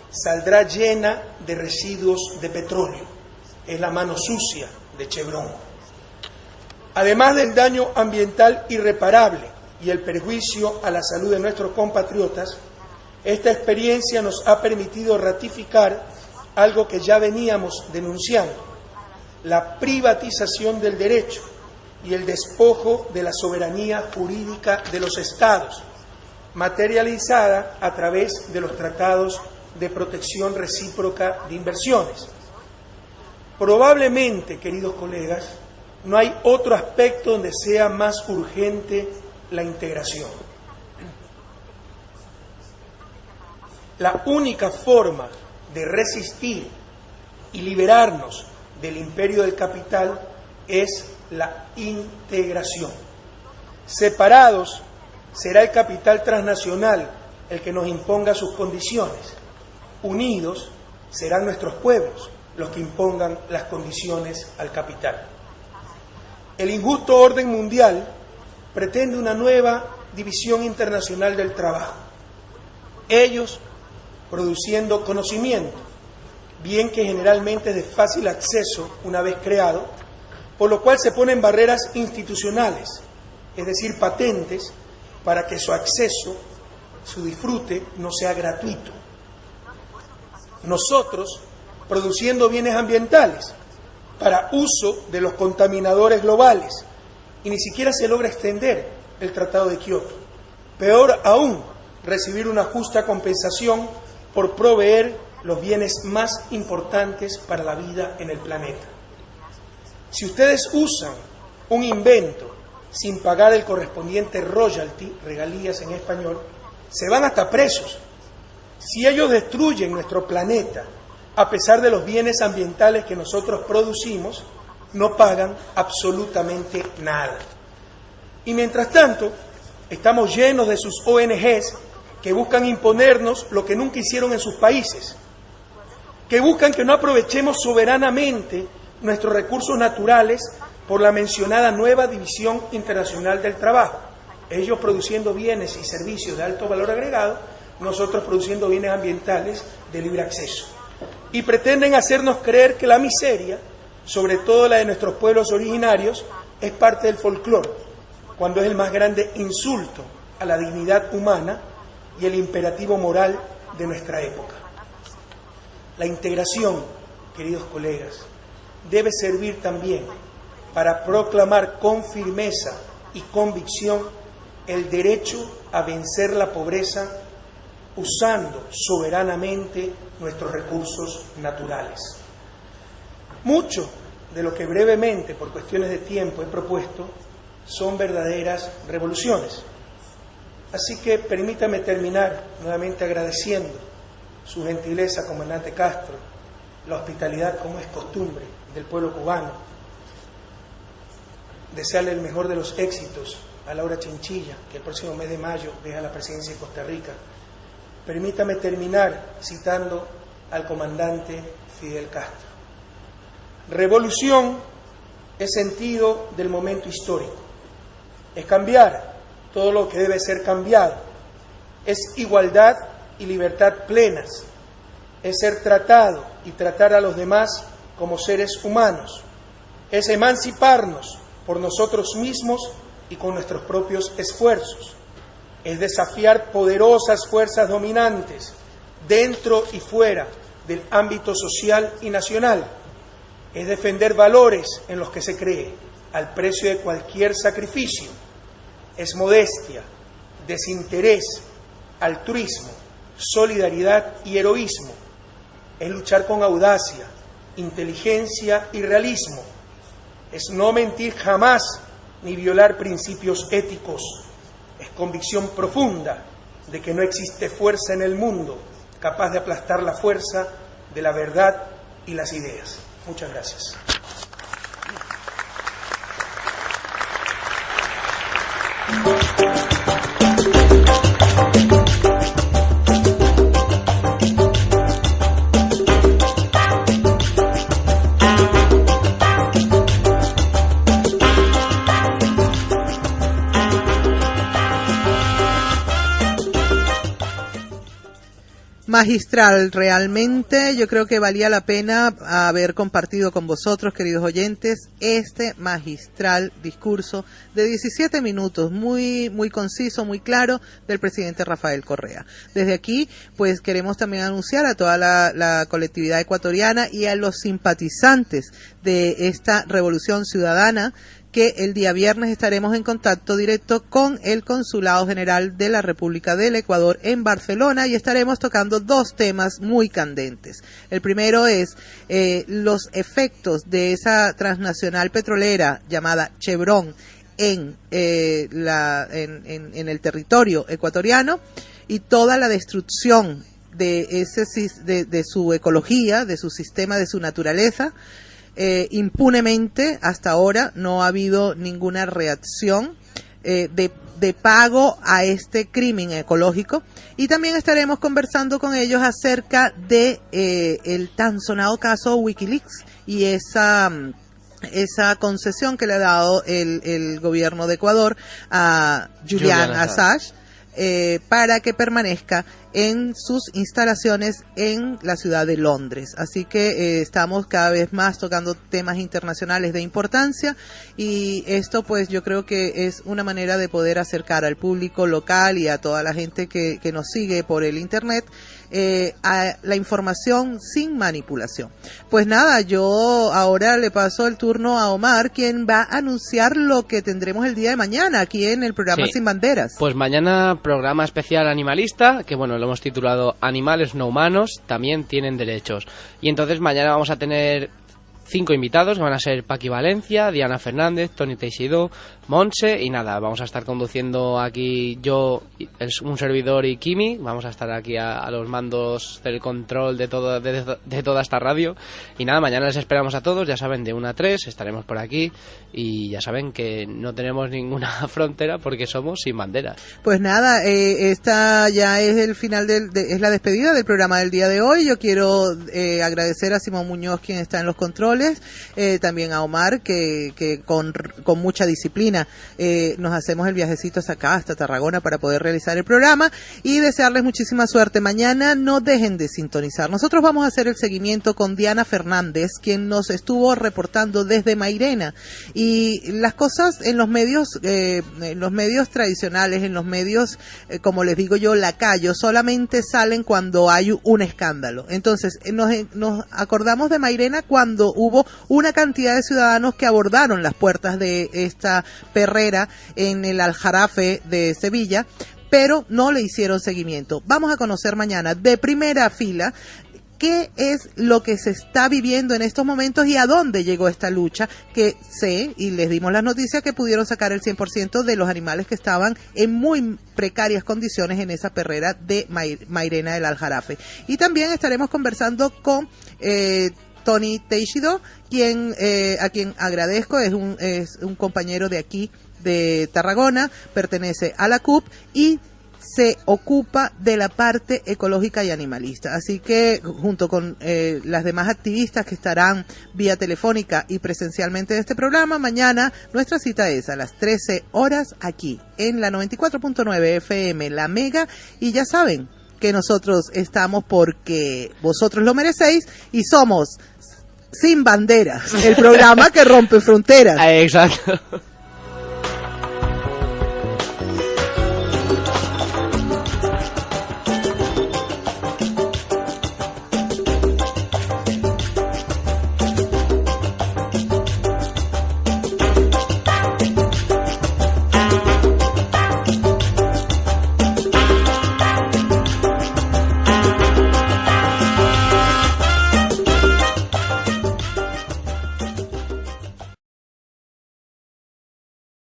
saldrá llena de residuos de petróleo. Es la mano sucia de Chevron. Además del daño ambiental irreparable y el perjuicio a la salud de nuestros compatriotas, esta experiencia nos ha permitido ratificar algo que ya veníamos denunciando: la privatización del derecho y el despojo de la soberanía jurídica de los estados, materializada a través de los tratados de protección recíproca de inversiones. Probablemente, queridos colegas, no hay otro aspecto donde sea más urgente la integración. La única forma de resistir y liberarnos del imperio del capital es la integración. Separados, será el capital transnacional el que nos imponga sus condiciones. Unidos, serán nuestros pueblos los que impongan las condiciones al capital. El injusto orden mundial pretende una nueva división internacional del trabajo. Ellos produciendo conocimiento, bien que generalmente es de fácil acceso una vez creado, por lo cual se ponen barreras institucionales, es decir, patentes, para que su acceso, su disfrute, no sea gratuito. Nosotros, produciendo bienes ambientales, para uso de los contaminadores globales y ni siquiera se logra extender el Tratado de Kioto. Peor aún, recibir una justa compensación por proveer los bienes más importantes para la vida en el planeta. Si ustedes usan un invento sin pagar el correspondiente royalty, regalías en español, se van hasta presos. Si ellos destruyen nuestro planeta, a pesar de los bienes ambientales que nosotros producimos, no pagan absolutamente nada. Y mientras tanto, estamos llenos de sus ONGs que buscan imponernos lo que nunca hicieron en sus países, que buscan que no aprovechemos soberanamente nuestros recursos naturales por la mencionada nueva División Internacional del Trabajo. Ellos produciendo bienes y servicios de alto valor agregado, nosotros produciendo bienes ambientales de libre acceso. Y pretenden hacernos creer que la miseria, sobre todo la de nuestros pueblos originarios, es parte del folclore, cuando es el más grande insulto a la dignidad humana y el imperativo moral de nuestra época. La integración, queridos colegas, debe servir también para proclamar con firmeza y convicción el derecho a vencer la pobreza usando soberanamente nuestros recursos naturales. Mucho de lo que brevemente, por cuestiones de tiempo, he propuesto son verdaderas revoluciones. Así que permítame terminar nuevamente agradeciendo su gentileza, comandante Castro, la hospitalidad, como es costumbre, del pueblo cubano. Desearle el mejor de los éxitos a Laura Chinchilla, que el próximo mes de mayo deja la presidencia de Costa Rica. Permítame terminar citando al comandante Fidel Castro. Revolución es sentido del momento histórico, es cambiar todo lo que debe ser cambiado, es igualdad y libertad plenas, es ser tratado y tratar a los demás como seres humanos, es emanciparnos por nosotros mismos y con nuestros propios esfuerzos, es desafiar poderosas fuerzas dominantes dentro y fuera del ámbito social y nacional, es defender valores en los que se cree al precio de cualquier sacrificio, es modestia, desinterés, altruismo, solidaridad y heroísmo, es luchar con audacia, inteligencia y realismo, es no mentir jamás ni violar principios éticos, es convicción profunda de que no existe fuerza en el mundo capaz de aplastar la fuerza de la verdad y las ideas. Muchas gracias. Magistral, realmente yo creo que valía la pena haber compartido con vosotros, queridos oyentes, este magistral discurso de 17 minutos, muy conciso, muy claro, del presidente Rafael Correa. Desde aquí, pues queremos también anunciar a toda la colectividad ecuatoriana y a los simpatizantes de esta revolución ciudadana que el día viernes estaremos en contacto directo con el Consulado General de la República del Ecuador en Barcelona y estaremos tocando dos temas muy candentes. El primero es los efectos de esa transnacional petrolera llamada Chevron en el territorio ecuatoriano y toda la destrucción de su ecología, de su sistema, de su naturaleza. Impunemente hasta ahora no ha habido ninguna reacción de pago a este crimen ecológico, y también estaremos conversando con ellos acerca de el tan sonado caso WikiLeaks y esa concesión que le ha dado el gobierno de Ecuador a Julian Assange para que permanezca en sus instalaciones en la ciudad de Londres. Así que estamos cada vez más tocando temas internacionales de importancia, y esto pues yo creo que es una manera de poder acercar al público local y a toda la gente que nos sigue por el internet a la información sin manipulación. Pues nada, yo ahora le paso el turno a Omar, quien va a anunciar lo que tendremos el día de mañana aquí en el programa Sin Banderas. Pues mañana programa especial animalista, que bueno, lo hemos titulado Animales no humanos también tienen derechos. Y entonces mañana vamos a tener 5 invitados, que van a ser Paqui Valencia, Diana Fernández, Toni Teixidó, Montse, y nada, vamos a estar conduciendo aquí yo, un servidor y Kimi, vamos a estar aquí a los mandos del control de toda esta radio, y nada, mañana les esperamos a todos, ya saben, de 1 a 3 estaremos por aquí, y ya saben que no tenemos ninguna frontera porque somos sin banderas. Pues nada, esta ya es el final es la despedida del programa del día de hoy. Yo quiero agradecer a Simón Muñoz, quien está en los controles, también a Omar, que con mucha disciplina nos hacemos el viajecito hasta acá, hasta Tarragona, para poder realizar el programa, y desearles muchísima suerte. Mañana no dejen de sintonizar. Nosotros vamos a hacer el seguimiento con Diana Fernández, quien nos estuvo reportando desde Mairena, y las cosas en los medios tradicionales, en los medios, como les digo yo, lacayos, solamente salen cuando hay un escándalo. Entonces nos acordamos de Mairena cuando hubo una cantidad de ciudadanos que abordaron las puertas de esta perrera en el Aljarafe de Sevilla, pero no le hicieron seguimiento. Vamos a conocer mañana de primera fila qué es lo que se está viviendo en estos momentos y a dónde llegó esta lucha, que sé, y les dimos las noticias, que pudieron sacar el 100% de los animales que estaban en muy precarias condiciones en esa perrera de Mairena del Aljarafe. Y también estaremos conversando con Toni Teixidó, a quien agradezco, es un compañero de aquí, de Tarragona, pertenece a la CUP y se ocupa de la parte ecológica y animalista. Así que junto con las demás activistas que estarán vía telefónica y presencialmente en este programa, mañana nuestra cita es a las 13 horas aquí en la 94.9 FM, La Mega, y ya saben que nosotros estamos porque vosotros lo merecéis y somos Sin Banderas, el programa que rompe fronteras. Exacto.